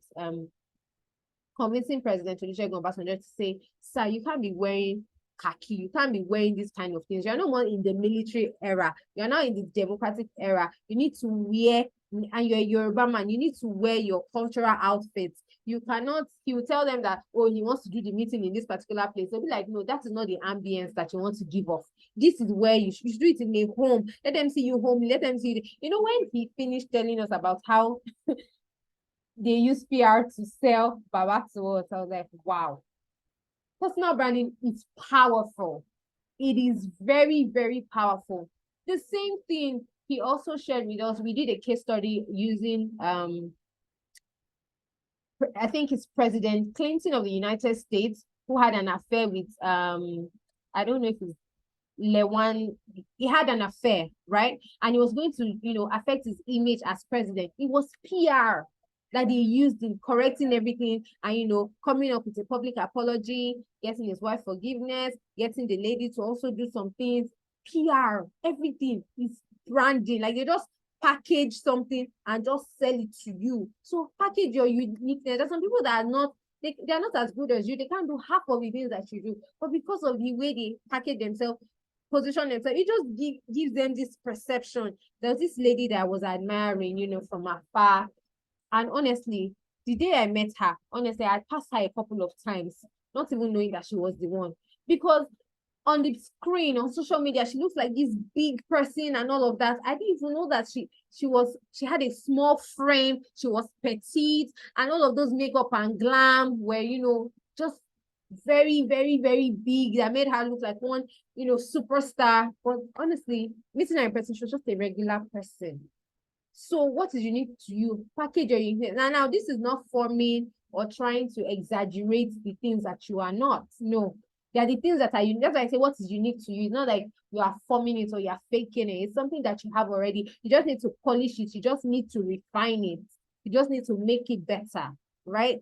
convincing President Olusegun Obasanjo to say, sir, you can't be wearing khaki, you can't be wearing these kind of things. You're no more in the military era. You're now in the democratic era. You need to wear, and you're a Yoruba man, you need to wear your cultural outfits. You cannot, he will tell them that, oh, he wants to do the meeting in this particular place. They'll be like, no, that is not the ambience that you want to give off. This is where you should do it in a home. Let them see you home. Let them see it. You know, when he finished telling us about how they use PR to sell Baba to us, I was like, wow. Personal branding is powerful. It is very, very powerful. The same thing he also shared with us. We did a case study using, I think it's President Clinton of the United States, who had an affair with, I don't know if it's Lewan. He had an affair, right? And it was going to, you know, affect his image as president. It was PR that he used in correcting everything and, you know, coming up with a public apology, getting his wife forgiveness, getting the lady to also do some things. PR, everything is branding. Like, they just package something and just sell it to you. So package your uniqueness. There's some people that are not, they're not as good as you. They can't do half of the things that you do. But because of the way they package themselves, position themselves, it just gives them this perception. There's this lady that I was admiring, you know, from afar. And honestly, the day I met her, honestly, I passed her a couple of times, not even knowing that she was the one. Because on the screen, on social media, she looks like this big person and all of that. I didn't even know that she had a small frame, she was petite, and all of those makeup and glam were, you know, just very, very, very big. That made her look like one, you know, superstar. But honestly, meeting her in person, she was just a regular person. So what is unique to you? Package your uniqueness. Now, this is not forming or trying to exaggerate the things that you are not. No, they are the things that are unique. That's why I say what is unique to you. It's not like you are forming it or you are faking it. It's something that you have already. You just need to polish it. You just need to refine it. You just need to make it better, right?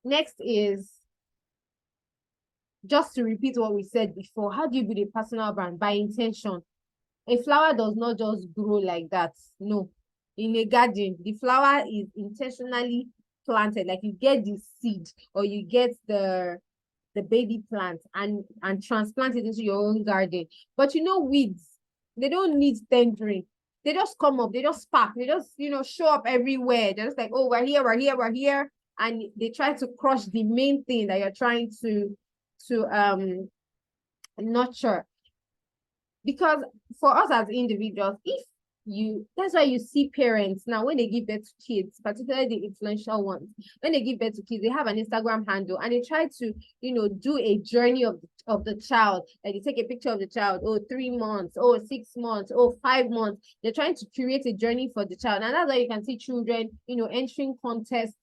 Next is just to repeat what we said before. How do you build a personal brand? By intention. A flower does not just grow like that. No. In a garden, the flower is intentionally planted. Like, you get the seed or you get the baby plant and transplant it into your own garden. But you know, weeds, they don't need tendering. They just come up, they just spark, they just, you know, show up everywhere. They're just like, oh, we're here, we're here, we're here. And they try to crush the main thing that you're trying to nurture. Because for us as individuals, that's why you see parents now when they give birth to kids, particularly the influential ones, when they give birth to kids, they have an Instagram handle and they try to, you know, do a journey of the child. Like, they take a picture of the child, 3 months, 6 months, 5 months. They're trying to create a journey for the child. And that's why you can see children, you know, entering contests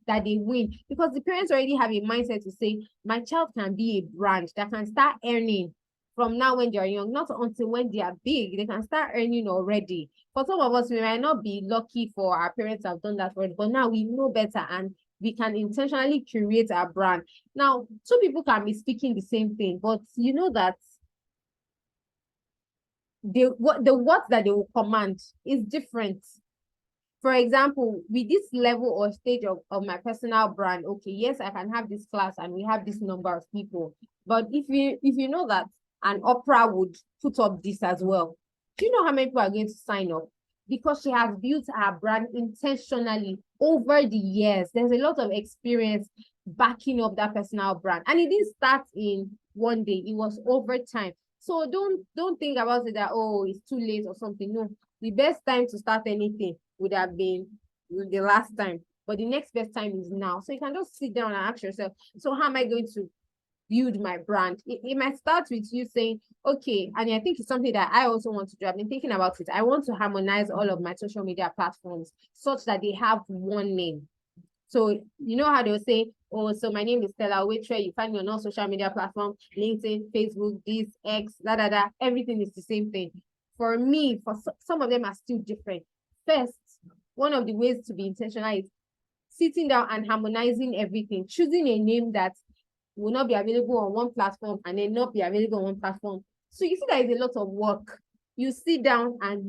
that they win, because the parents already have a mindset to say, my child can be a brand that can start earning from now when they're young, not until when they are big. They can start earning already. For some of us, we might not be lucky for our parents to have done that for us, but now we know better and we can intentionally create our brand. Now, two people can be speaking the same thing, but you know that the words that they will command is different. For example, with this level or stage of my personal brand, okay, yes, I can have this class and we have this number of people. But if you know that an Oprah would put up this as well, do you know how many people are going to sign up? Because she has built her brand intentionally over the years. There's a lot of experience backing up that personal brand. And it didn't start in one day. It was over time. So don't think about it that, oh, it's too late or something. No, the best time to start anything would have been the last time. But the next best time is now. So you can just sit down and ask yourself, so how am I going to build my brand? It might start with you saying, okay, and I think it's something that I also want to do. I've been thinking about it. I want to harmonize all of my social media platforms such that they have one name. So you know how they'll say Oh, so my name is Stella Waitre. You find me on all social media platforms, LinkedIn, Facebook, this, X, everything is the same thing. For me, some of them are still different. First, one of the ways to be intentional is sitting down and harmonizing everything, choosing a name that will not be available on one platform and then not be available on one platform. So you see there is a lot of work. You sit down and,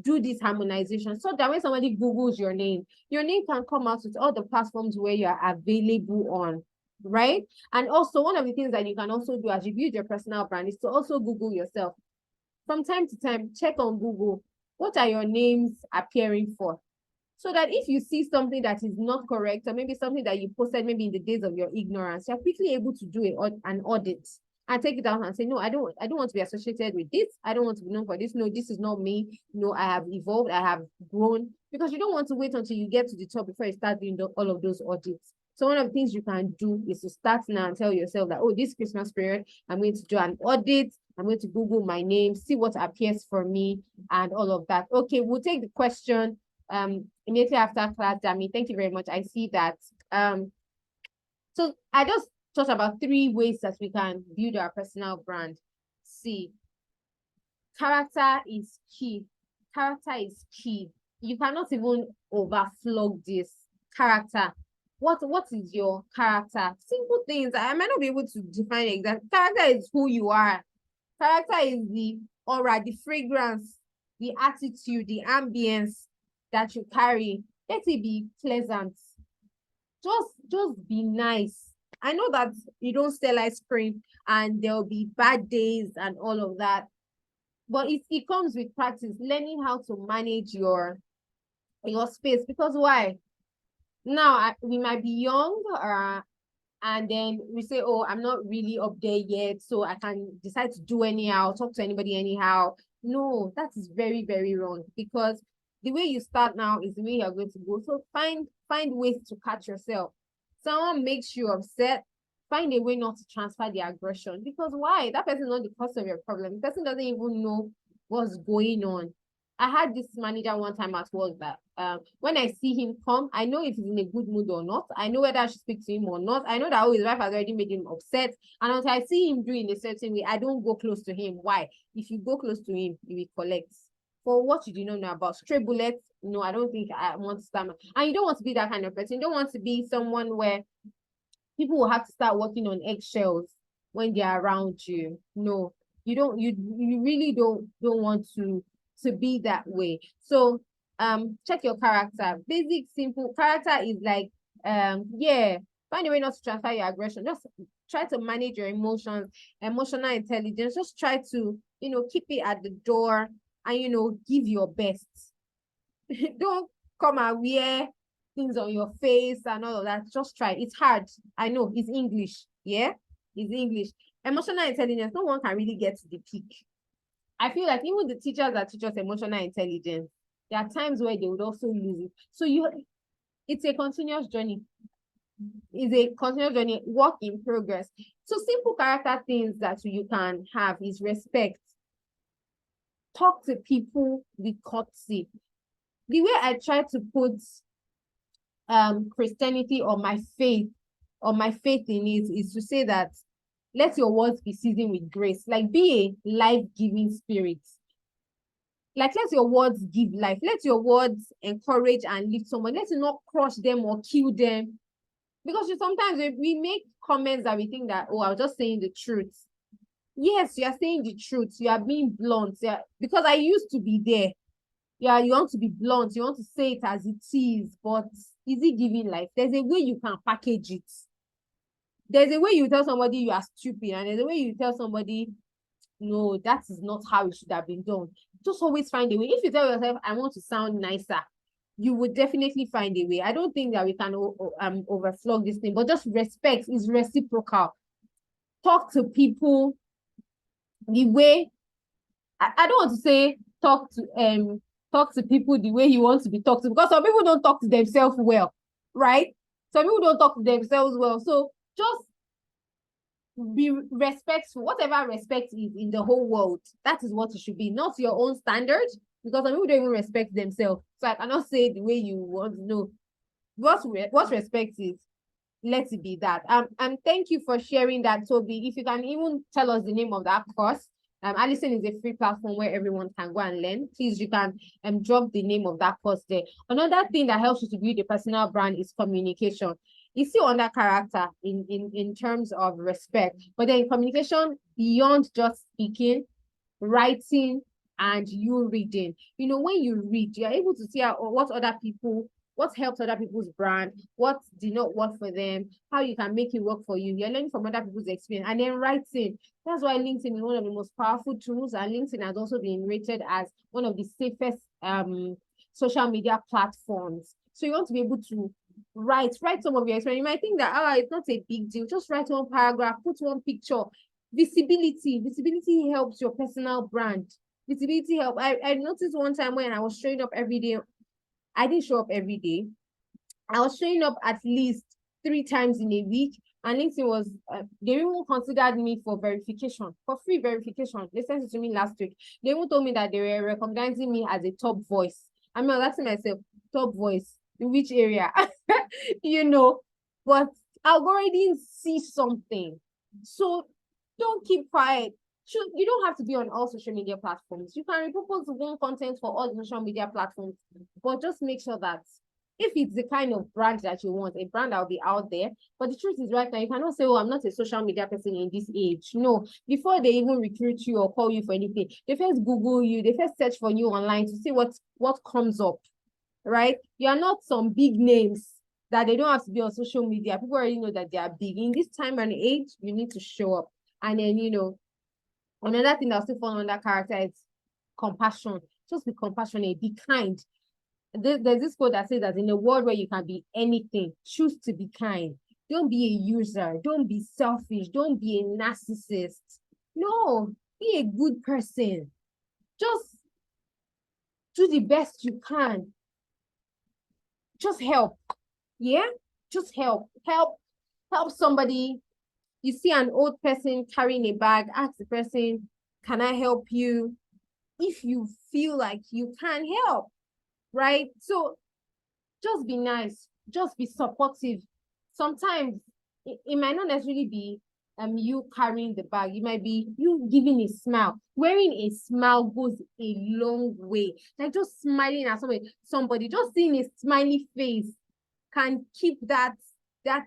do this harmonization so that when somebody Googles your name can come out with all the platforms where you are available on, right? And also one of the things that you can also do as you build your personal brand is to also Google yourself. From time to time, check on Google. What are your names appearing for? So that if you see something that is not correct, or maybe something that you posted maybe in the days of your ignorance, you're quickly able to do an audit and take it down and say, no, I don't want to be associated with this. I don't want to be known for this. No, this is not me. No, I have evolved. I have grown. Because you don't want to wait until you get to the top before you start doing all of those audits. So one of the things you can do is to start now and tell yourself that, oh, this Christmas period, I'm going to do an audit. I'm going to Google my name, see what appears for me and all of that. Okay, we'll take the question immediately after class. Dami, thank you very much. I see that. So I just thought about 3 ways that we can build our personal brand. See, character is key. Character is key. You cannot even overflog this character. What is your character? Simple things. I might not be able to define exact. Character is who you are. Character is the aura, the fragrance, the attitude, the ambience that you carry. Let it be pleasant. Just be nice. I know that you don't sell ice cream and there'll be bad days and all of that, but it comes with practice, learning how to manage your space. Because why? Now we might be young, and then we say, oh, I'm not really up there yet, so I can decide to do anyhow, talk to anybody anyhow. No, that is very, very wrong, because the way you start now is the way you're going to go. So find ways to catch yourself. Someone makes you upset, find a way not to transfer the aggression. Because why? That person is not the cause of your problem. The person doesn't even know what's going on. I had this manager one time at work that when I see him come, I know if he's in a good mood or not. I know whether I should speak to him or not. I know that his wife has already made him upset. And until I see him doing a certain way, I don't go close to him. Why? If you go close to him, he will collect. For what you do not know about stray bullets, no, I don't think I want to stand. And you don't want to be that kind of person. You don't want to be someone where people will have to start working on eggshells when they're around you. No, you don't. You really don't want to be that way. So check your character. Basic, simple character is like yeah, find a way not to transfer your aggression. Just try to manage your emotions, emotional intelligence. Just try to keep it at the door and give your best. Don't come and wear things on your face and all of that. Just try. It's hard. I know. It's English. Yeah, it's English. Emotional intelligence, no one can really get to the peak. I feel like even the teachers that teach us emotional intelligence, there are times where they would also lose it. So it's a continuous journey. It's a continuous journey, work in progress. So simple character things that you can have is respect. Talk to people with courtesy. The way I try to put Christianity or my faith in it is to say that let your words be seasoned with grace. Like, be a life-giving spirit. Like, let your words give life. Let your words encourage and lift someone. Let it not crush them or kill them. Because sometimes we make comments that we think that, oh, I was just saying the truth. Yes, you are saying the truth. You are being blunt. Because I used to be there. Yeah, you want to be blunt. You want to say it as it is. But is it giving life? There's a way you can package it. There's a way you tell somebody you are stupid, and there's a way you tell somebody, no, that is not how it should have been done. Just always find a way. If you tell yourself, I want to sound nicer, you would definitely find a way. I don't think that we can overflog this thing, but just respect is reciprocal. Talk to people the way, I don't want to say talk to people the way you want to be talked to, because some people don't talk to themselves well, right? Some people don't talk to themselves well. So just be respectful. Whatever respect is in the whole world, that is what it should be, not your own standard, because some people don't even respect themselves. So I cannot say the way you want to know. What respect is let it be that. And thank you for sharing that, Toby. If you can even tell us the name of that course. Allison is a free platform where everyone can go and learn. Please, you can drop the name of that course there. Another thing that helps you to build a personal brand is communication. It's still under character in terms of respect, but then communication beyond just speaking, writing, and you reading. You know, when you read, you're able to see what helps other people's brand, what did not work for them, how you can make it work for you. You're learning from other people's experience. And then writing. That's why LinkedIn is one of the most powerful tools, and LinkedIn has also been rated as one of the safest social media platforms. So you want to be able to write some of your experience. You might think that it's not a big deal. Just write one paragraph, put one picture. Visibility helps your personal brand. Visibility help. I noticed one time when I was showing up every day. I didn't show up every day. I was showing up at least 3 times in a week. And LinkedIn was, they even considered me for verification, for free verification. They sent it to me last week. They even told me that they were recognizing me as a top voice. I mean, I was asking myself, top voice, in which area? You know, but algorithms see something. So don't keep quiet. You don't have to be on all social media platforms. You can repurpose one content for all social media platforms, but just make sure that if it's the kind of brand that you want, a brand that will be out there. But the truth is, right now, you cannot say, oh, I'm not a social media person in this age. No, before they even recruit you or call you for anything, they first Google you, they first search for you online to see what comes up, right? You are not some big names that they don't have to be on social media. People already know that they are big. In this time and age, you need to show up. And then, you know, another thing that still fall under character is compassion. Just be compassionate, be kind. There's this quote that says that in a world where you can be anything, choose to be kind. Don't be a user. Don't be selfish. Don't be a narcissist. No, be a good person. Just do the best you can. Just help. Yeah? Just help. Help somebody. You see an old person carrying a bag, ask the person, can I help you? If you feel like you can help, right? So just be nice, just be supportive. Sometimes it might not necessarily be you carrying the bag. It might be you giving a smile. Wearing a smile goes a long way. Like just smiling at somebody, just seeing a smiley face can keep that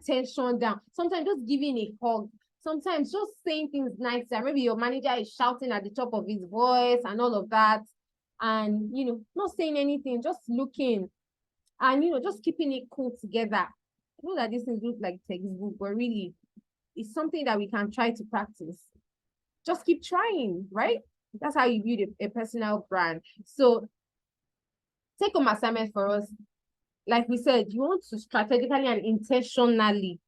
tension down. Sometimes just giving a hug. Sometimes just saying things nicer. Maybe your manager is shouting at the top of his voice and all of that. And, you know, not saying anything, just looking and, you know, just keeping it cool together. I know that this things look like textbook, but really, it's something that we can try to practice. Just keep trying, right? That's how you build a personal brand. So take home assignment for us. Like we said, you want to strategically and intentionally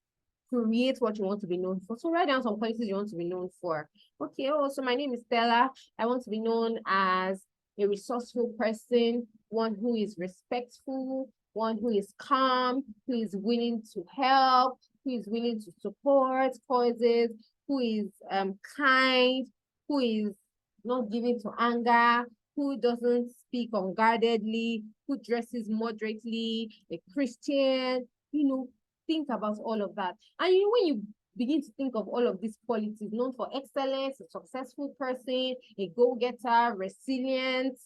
create what you want to be known for. So write down some qualities you want to be known for. Okay, so my name is Stella. I want to be known as a resourceful person, one who is respectful, one who is calm, who is willing to help, who is willing to support causes, who is kind, who is not given to anger, who doesn't speak unguardedly, who dresses moderately, a Christian, you know, think about all of that. And you know, when you begin to think of all of these qualities, known for excellence, a successful person, a go-getter, resilience,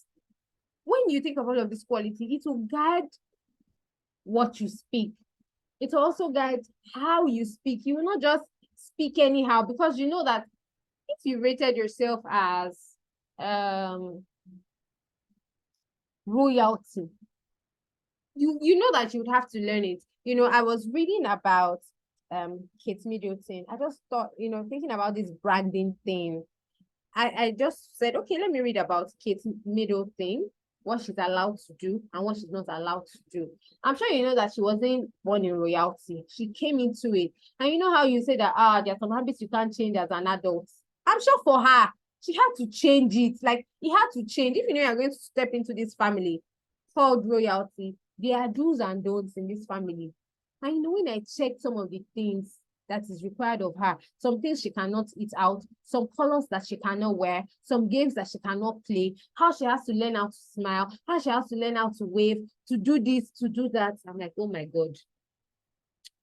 when you think of all of these qualities, it will guide what you speak. It will also guide how you speak. You will not just speak anyhow, because you know that if you rated yourself as royalty, you know that you would have to learn it. You know, I was reading about Kate Middleton. I just thought, you know, thinking about this branding thing, I just said, okay, let me read about Kate Middleton, what she's allowed to do and what she's not allowed to do. I'm sure you know that she wasn't born in royalty. She came into it. And you know how you say that, there are some habits you can't change as an adult. I'm sure for her, she had to change it. Like, it had to change. If you know you're going to step into this family called royalty, there are do's and don'ts in this family. And you know, when I checked some of the things that is required of her, some things she cannot eat out, some colors that she cannot wear, some games that she cannot play, how she has to learn how to smile, how she has to learn how to wave, to do this, to do that. I'm like, oh my God.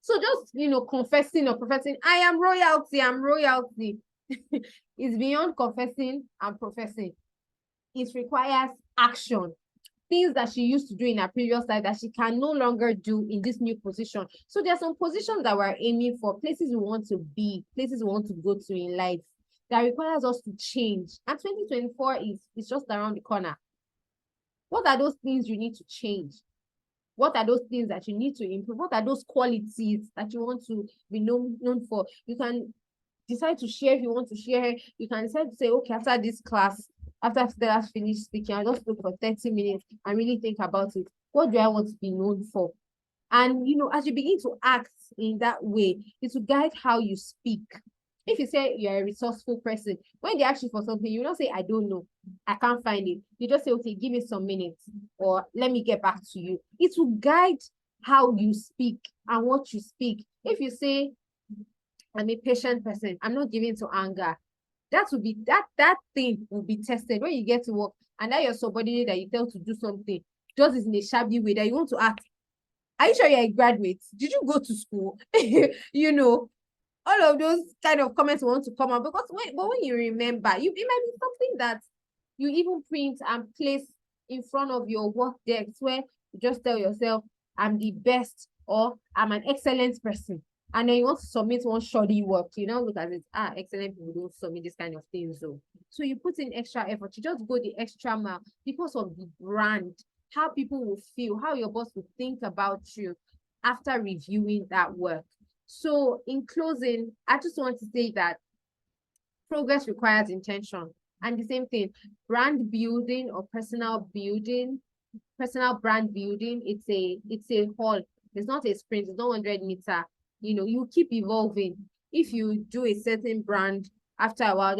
So just, confessing or professing, I am royalty, I'm royalty. It's beyond confessing and professing. It requires action. Things that she used to do in her previous life that she can no longer do in this new position. So there are some positions that we're aiming for, places we want to be, places we want to go to in life that requires us to change. And 2024 is just around the corner. What are those things you need to change? What are those things that you need to improve? What are those qualities that you want to be known for? You can decide to share if you want to share. You can decide to say, okay, after this class, after Stella's finished speaking, I'll just look for 30 minutes and really think about it. What do I want to be known for? And, as you begin to act in that way, it will guide how you speak. If you say you're a resourceful person, when they ask you for something, you don't say, I don't know, I can't find it. You just say, okay, give me some minutes, or let me get back to you. It will guide how you speak and what you speak. If you say, I'm a patient person, I'm not giving to anger, that will be that thing will be tested when you get to work, and that your subordinate that you tell to do something just is in a shabby way that you want to ask, are you sure you're a graduate? Did you go to school? All of those kind of comments want to come out, because when you remember, it might be something that you even print and place in front of your work desk, where you just tell yourself, I'm the best, or I'm an excellent person. And then you want to submit one shoddy work, look at it, excellent people don't submit this kind of things. So you put in extra effort, you just go the extra mile because of the brand, how people will feel, how your boss will think about you after reviewing that work. So in closing, I just want to say that progress requires intention. And the same thing, brand building or personal brand building, it's a haul. It's not a sprint, it's not 100-meter. You keep evolving. If you do a certain brand, after a while,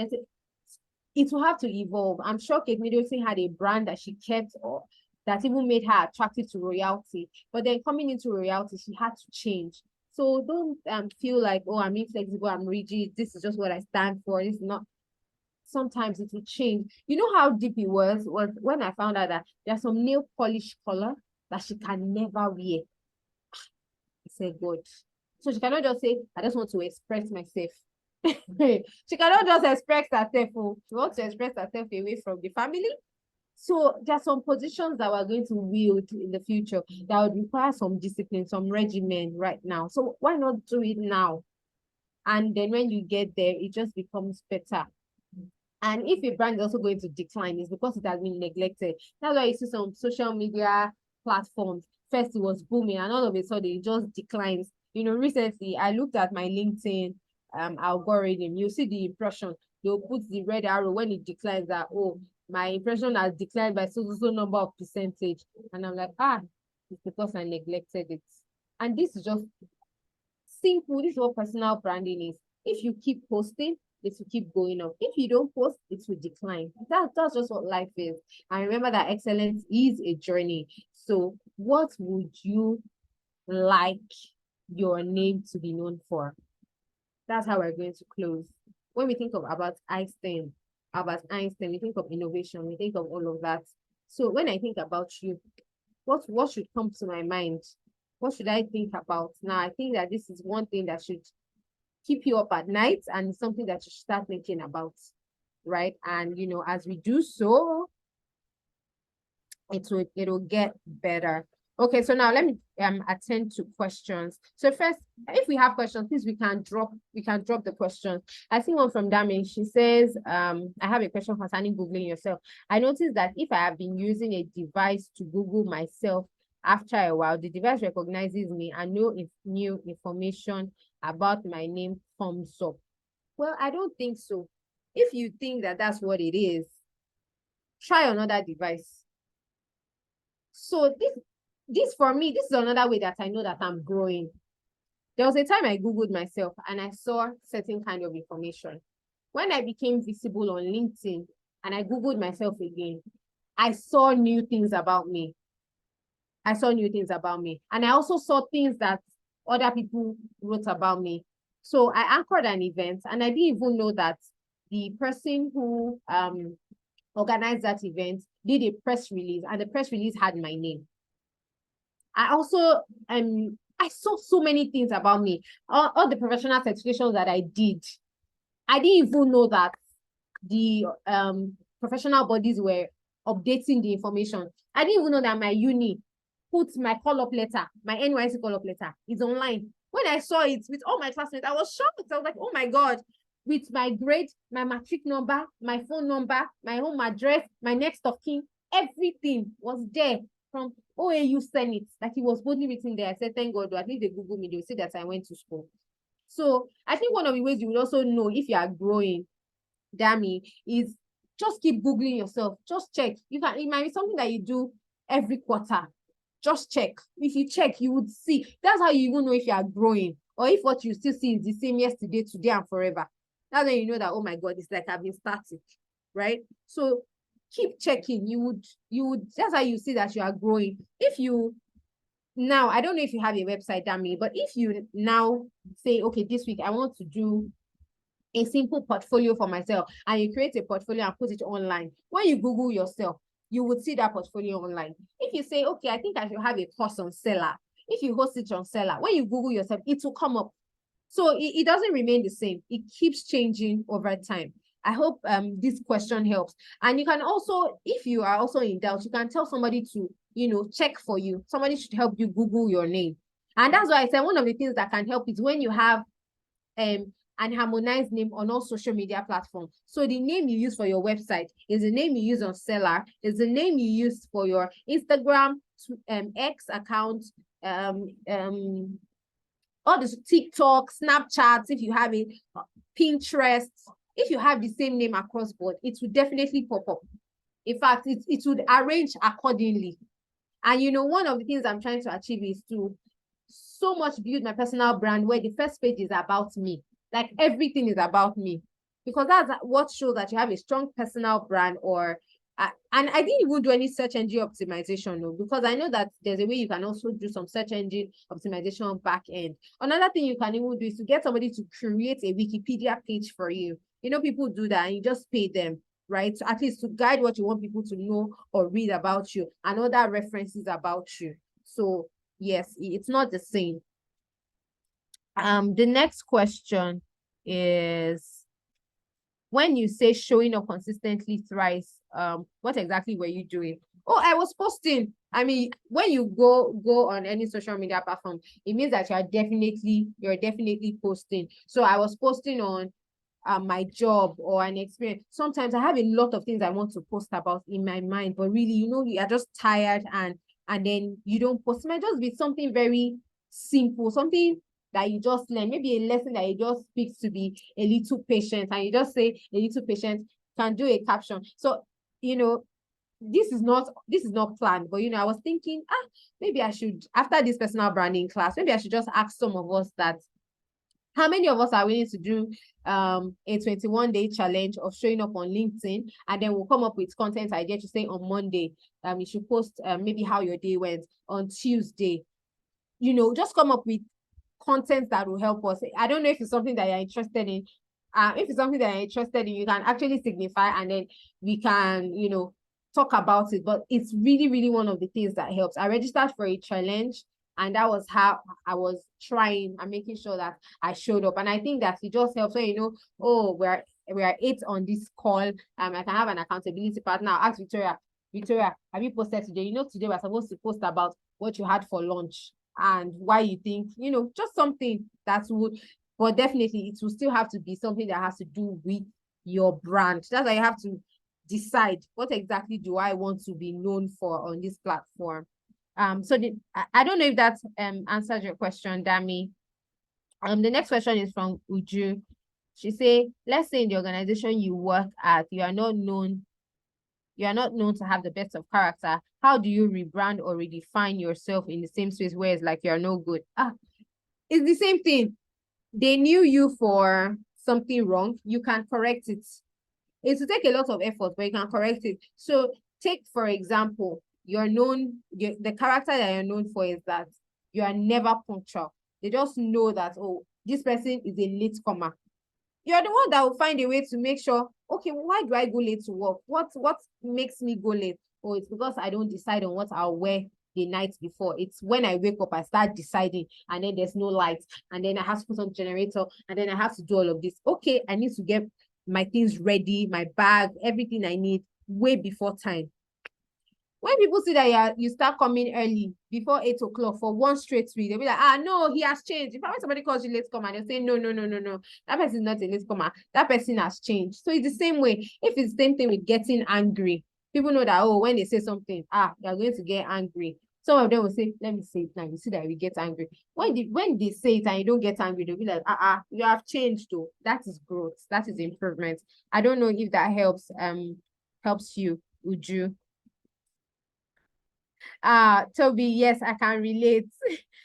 it will have to evolve. I'm sure Kate Middleton had a brand that she kept, or that even made her attractive to royalty. But then coming into royalty, she had to change. So don't feel like, oh, I'm inflexible, I'm rigid, this is just what I stand for. This is not. Sometimes it will change. You know how deep it was when I found out that there's some nail polish color that she can never wear. I said, God. So she cannot just say, I just want to express myself. She cannot just express herself. Oh, she wants to express herself away from the family. So there are some positions that we're going to wield in the future that would require some discipline, some regimen right now. So why not do it now? And then when you get there, it just becomes better. And if a brand is also going to decline, it's because it has been neglected. That's why you see some social media platforms. First, it was booming, and all of a sudden, it just declines. Recently, I looked at my LinkedIn algorithm. You see the impression. They'll put the red arrow when it declines that, oh, my impression has declined by so number of percentage. And I'm like, it's because I neglected it. And this is just simple. This is what personal branding is. If you keep posting, it will keep going up. If you don't post, it will decline. That's just what life is. And remember that excellence is a journey. So what would you like your name to be known for? That's how we're going to close. When we think of Albert Einstein, we think of innovation, we think of all of that. So when I think about you, what should come to my mind? What should I think about? Now, I think that this is one thing that should keep you up at night, and something that you should start thinking about, right? And as we do so, it'll get better. Okay, so now let me attend to questions. So first, if we have questions, please we can drop the questions. I see one from Dami. She says, I have a question concerning Googling yourself. I noticed that if I have been using a device to Google myself, after a while, the device recognizes me and no new information about my name comes up. Well, I don't think so. If you think that that's what it is, try another device. So this for me, this is another way that I know that I'm growing. There was a time I Googled myself and I saw certain kind of information. When I became visible on LinkedIn and I Googled myself again, I saw new things about me. And I also saw things that other people wrote about me. So I anchored an event, and I didn't even know that the person who organized that event did a press release, and the press release had my name. I also I saw so many things about me. All the professional certifications that I did, I didn't even know that the professional bodies were updating the information. I didn't even know that my uni put my call-up letter, my NYC call-up letter is online. When I saw it with all my classmates, I was shocked. I was like, oh my God, with my grade, my matric number, my phone number, my home address, my next of kin, everything was there from OAU Senate. Like, it was boldly written there. I said, thank God, at least they Google me, they'll see that I went to school. So I think one of the ways you will also know if you are growing, Dami, is just keep Googling yourself. Just check. It might be something that you do every quarter. Just check. If you check, you would see. That's how you even know if you are growing, or if what you still see is the same yesterday, today, and forever. That's when you know that, oh my God, it's like I've been static, right? So keep checking. You would, that's how you see that you are growing. If you, now, I don't know if you have a website, Dami, but if you now say, okay, this week I want to do a simple portfolio for myself, and you create a portfolio and put it online, when you Google yourself, you would see that portfolio online. If you say, okay, I think I should have a course on Seller, if you host it on Seller, when you Google yourself, it will come up. So it doesn't remain the same. It keeps changing over time. I hope this question helps. And you can also, if you are also in doubt, you can tell somebody to, check for you. Somebody should help you Google your name. And that's why I said one of the things that can help is when you have an harmonized name on all social media platforms. So the name you use for your website is the name you use on Seller, is the name you use for your Instagram, X account, all the TikTok, Snapchat, if you have it, Pinterest, if you have the same name across board, it will definitely pop up. In fact, it would arrange accordingly. And one of the things I'm trying to achieve is to so much build my personal brand where the first page is about me. Like, everything is about me, because that's what shows that you have a strong personal brand. Or and I didn't even do any search engine optimization, no, because I know that there's a way you can also do some search engine optimization back end. Another thing you can even do is to get somebody to create a Wikipedia page for you. People do that, and you just pay them, right? So at least to guide what you want people to know or read about you, and other references about you. So yes, it's not the same. The next question is, when you say showing up consistently thrice, what exactly were you doing? Oh, I was posting. I mean, when you go on any social media platform, it means that you're definitely posting. So I was posting on my job or an experience. Sometimes I have a lot of things I want to post about in my mind, but really, you are just tired, and then you don't post. It might just be something very simple, something that you just learn, maybe a lesson that you just speak to be a little patient, and you just say a little patient, can do a caption. So this is not planned, but I was thinking, maybe I should, after this personal branding class, maybe I should just ask some of us that, how many of us are willing to do a 21-day challenge of showing up on LinkedIn, and then we'll come up with content idea to say on Monday, you should post maybe how your day went. On Tuesday, just come up with content that will help us. I don't know if it's something that you're interested in. If it's something that you're interested in, you can actually signify, and then we can, talk about it. But it's really, really one of the things that helps. I registered for a challenge, and that was how I was trying and making sure that I showed up. And I think that it just helps when oh, we're 8 on this call. I can have an accountability partner. I'll ask Victoria, have you posted today? Today we're supposed to post about what you had for lunch and why you think, just something that would, but definitely it will still have to be something that has to do with your brand. That's why you have to decide, what exactly do I want to be known for on this platform? So I don't know if that answers your question, Dami. The next question is from Uju. She say, let's say in the organization you work at, you are not known to have the best of character. How do you rebrand or redefine yourself in the same space where it's like you're no good? It's the same thing. They knew you for something wrong. You can correct it. It will take a lot of effort, but you can correct it. So take, for example, the character that you're known for is that you are never punctual. They just know that, oh, this person is a latecomer. You're the one that will find a way to make sure, okay, why do I go late to work? What makes me go late? Oh, it's because I don't decide on what I'll wear the night before. It's when I wake up, I start deciding, and then there's no light, and then I have to put on generator, and then I have to do all of this. Okay, I need to get my things ready, my bag, everything I need way before time. When people see that you start coming early before 8 o'clock for one straight week, they'll be like, no, he has changed. If somebody calls you late comer, they'll say, no. That person is not a late comer. That person has changed. So it's the same way. If it's the same thing with getting angry, people know that, when they say something, they're going to get angry. Some of them will say, let me say it now. You see that we get angry. When they say it and you don't get angry, they'll be like, you have changed though. That is growth. That is improvement. I don't know if that helps you, Uju. Toby, yes, I can relate.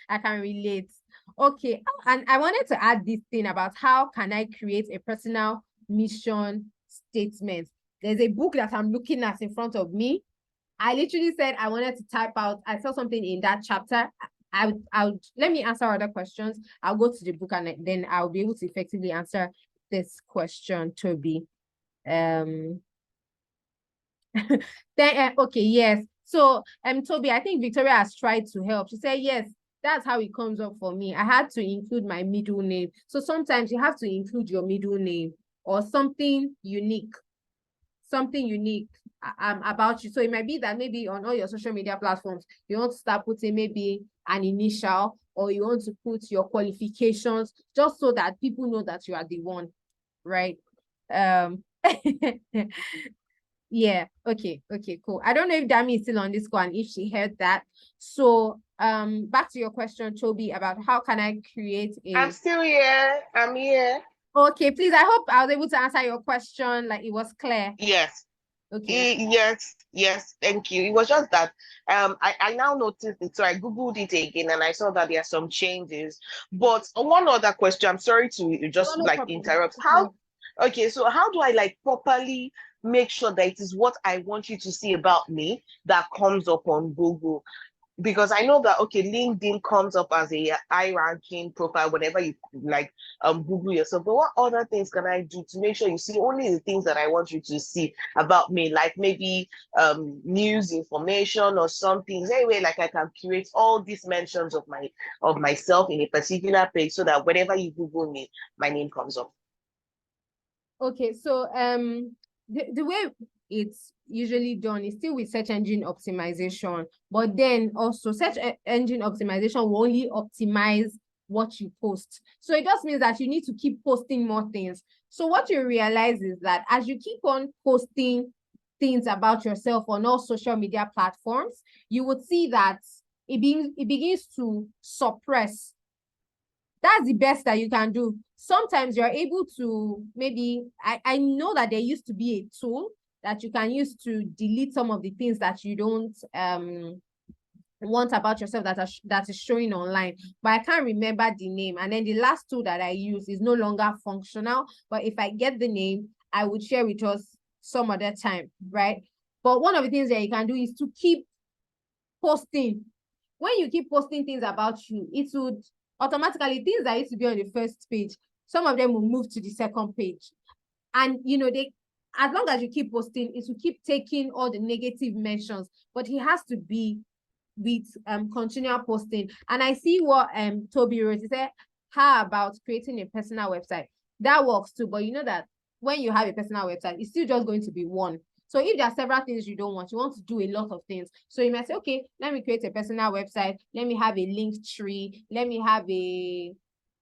I can relate. Okay, and I wanted to add this thing about how can I create a personal mission statement. There's a book that I'm looking at in front of me. I literally said I wanted to type out. I saw something in that chapter. I'll let me answer other questions. I'll go to the book and then I'll be able to effectively answer this question, Toby. Then okay, yes. So, Toby, I think Victoria has tried to help. She said, yes, that's how it comes up for me. I had to include my middle name. So sometimes you have to include your middle name or something unique about you. So it might be that maybe on all your social media platforms, you want to start putting maybe an initial, or you want to put your qualifications, just so that people know that you are the one, right? Yeah, okay, cool. I don't know if Dami is still on this call and if she heard that. So back to your question, Toby, about how can I create a I'm still here. I'm here. Okay, please. I hope I was able to answer your question, like it was clear. Yes. Okay. Yes, thank you. It was just that I now noticed it, so I googled it again and I saw that there are some changes. But one other question, I'm sorry to Oh, just no like problem. interrupt. Okay, so how do I like properly make sure that it is what I want you to see about me that comes up on Google? Because I know that, okay, LinkedIn comes up as a high ranking profile whenever you like Google yourself. But what other things can I do to make sure you see only the things that I want you to see about me, like maybe news information or something? Is there a way like I can create all these mentions of myself in a particular page so that whenever you Google me, my name comes up? Okay, so the way it's usually done is still with search engine optimization, but then also search engine optimization will only optimize what you post. So it just means that you need to keep posting more things. So what you realize is that as you keep on posting things about yourself on all social media platforms, you would see that it begins to suppress. That's the best that you can do. Sometimes you're able to maybe, I know that there used to be a tool that you can use to delete some of the things that you don't want about yourself that is showing online, but I can't remember the name. And then the last tool that I use is no longer functional, but if I get the name, I would share with us some other time, right? But one of the things that you can do is to keep posting. When you keep posting things about you, it would automatically, things that used to be on the first page, some of them will move to the second page. And they, as long as you keep posting, it will keep taking all the negative mentions, but it has to be with continual posting. And I see what Toby wrote. He said, how about creating a personal website? That works too, but you know that when you have a personal website, it's still just going to be one. So if there are several things you don't want, you want to do a lot of things. So you might say, okay, let me create a personal website. Let me have a link tree. Let me have a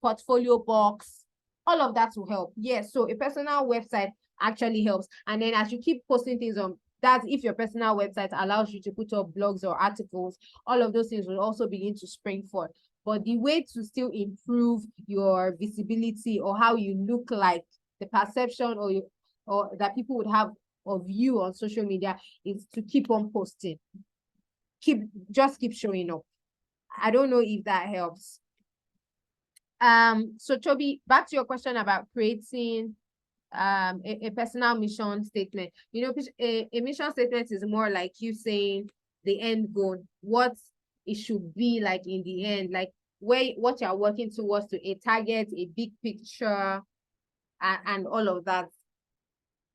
portfolio box. All of that will help. Yes, so a personal website actually helps. And then as you keep posting things on that, if your personal website allows you to put up blogs or articles, all of those things will also begin to spring forth. But the way to still improve your visibility or how you look like, the perception or that people would have of you on social media, is to keep on posting. Just keep showing up. I don't know if that helps. So Toby, back to your question about creating a personal mission statement. A mission statement is more like you saying the end goal, what it should be like in the end, like what you're working towards, to a target, a big picture, and all of that.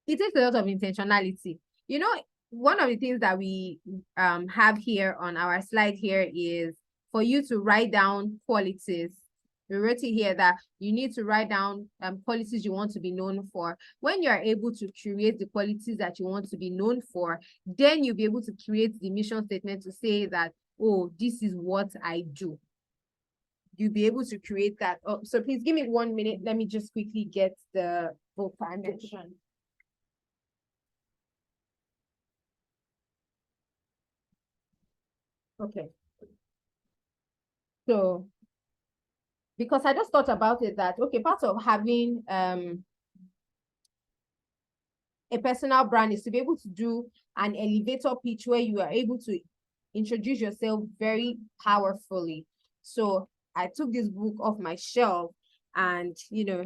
It takes a lot of intentionality. one of the things that we have here on our slide here is for you to write down qualities. We wrote it here that you need to write down qualities you want to be known for. When you are able to create the qualities that you want to be known for, then you'll be able to create the mission statement to say that, oh, this is what I do. You'll be able to create that. Oh, so please give me 1 minute. Let me just quickly get the book I mentioned. Okay. So, because I just thought about it that, okay, part of having a personal brand is to be able to do an elevator pitch where you are able to introduce yourself very powerfully. So I took this book off my shelf and, you know,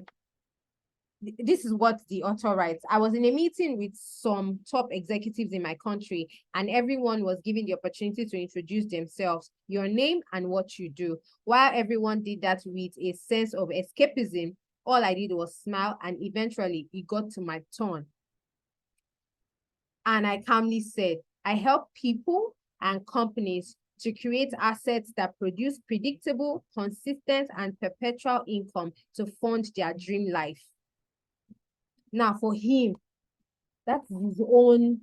this is what the author writes. I was in a meeting with some top executives in my country, and everyone was given the opportunity to introduce themselves, your name and what you do. While everyone did that with a sense of escapism, all I did was smile, and eventually it got to my turn. And I calmly said, I help people and companies to create assets that produce predictable, consistent, and perpetual income to fund their dream life. Now, for him, that's his own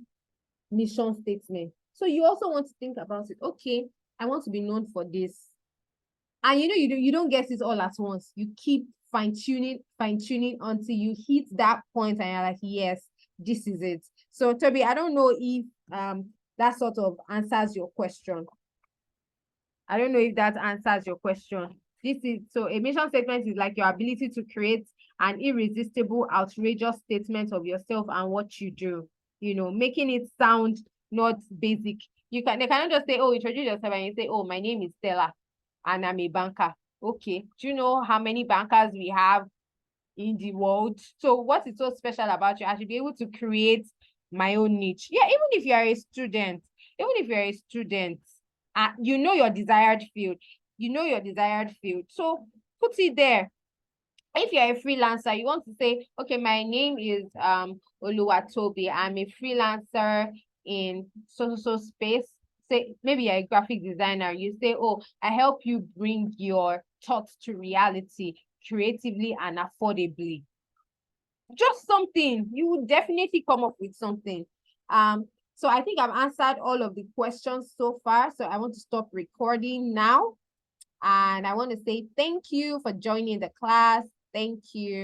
mission statement. So you also want to think about it. Okay, I want to be known for this. And you don't get it all at once. You keep fine-tuning until you hit that point and you're like, yes, this is it. So Toby, I don't know if that sort of answers your question. I don't know if that answers your question. This is so a mission statement is like your ability to create an irresistible, outrageous statement of yourself and what you do, making it sound not basic. They cannot just say, oh, introduce yourself and you say, oh, my name is Stella and I'm a banker. Okay. Do you know how many bankers we have in the world? So what is so special about you? I should be able to create my own niche. Yeah, even if you're a student, you know your desired field. So put it there. If you're a freelancer, you want to say, okay, my name is Oluwatobi. I'm a freelancer in so space. Say maybe you're a graphic designer. You say, oh, I help you bring your thoughts to reality creatively and affordably. Just something. You would definitely come up with something. So I think I've answered all of the questions so far. So I want to stop recording now. And I want to say thank you for joining the class. Thank you.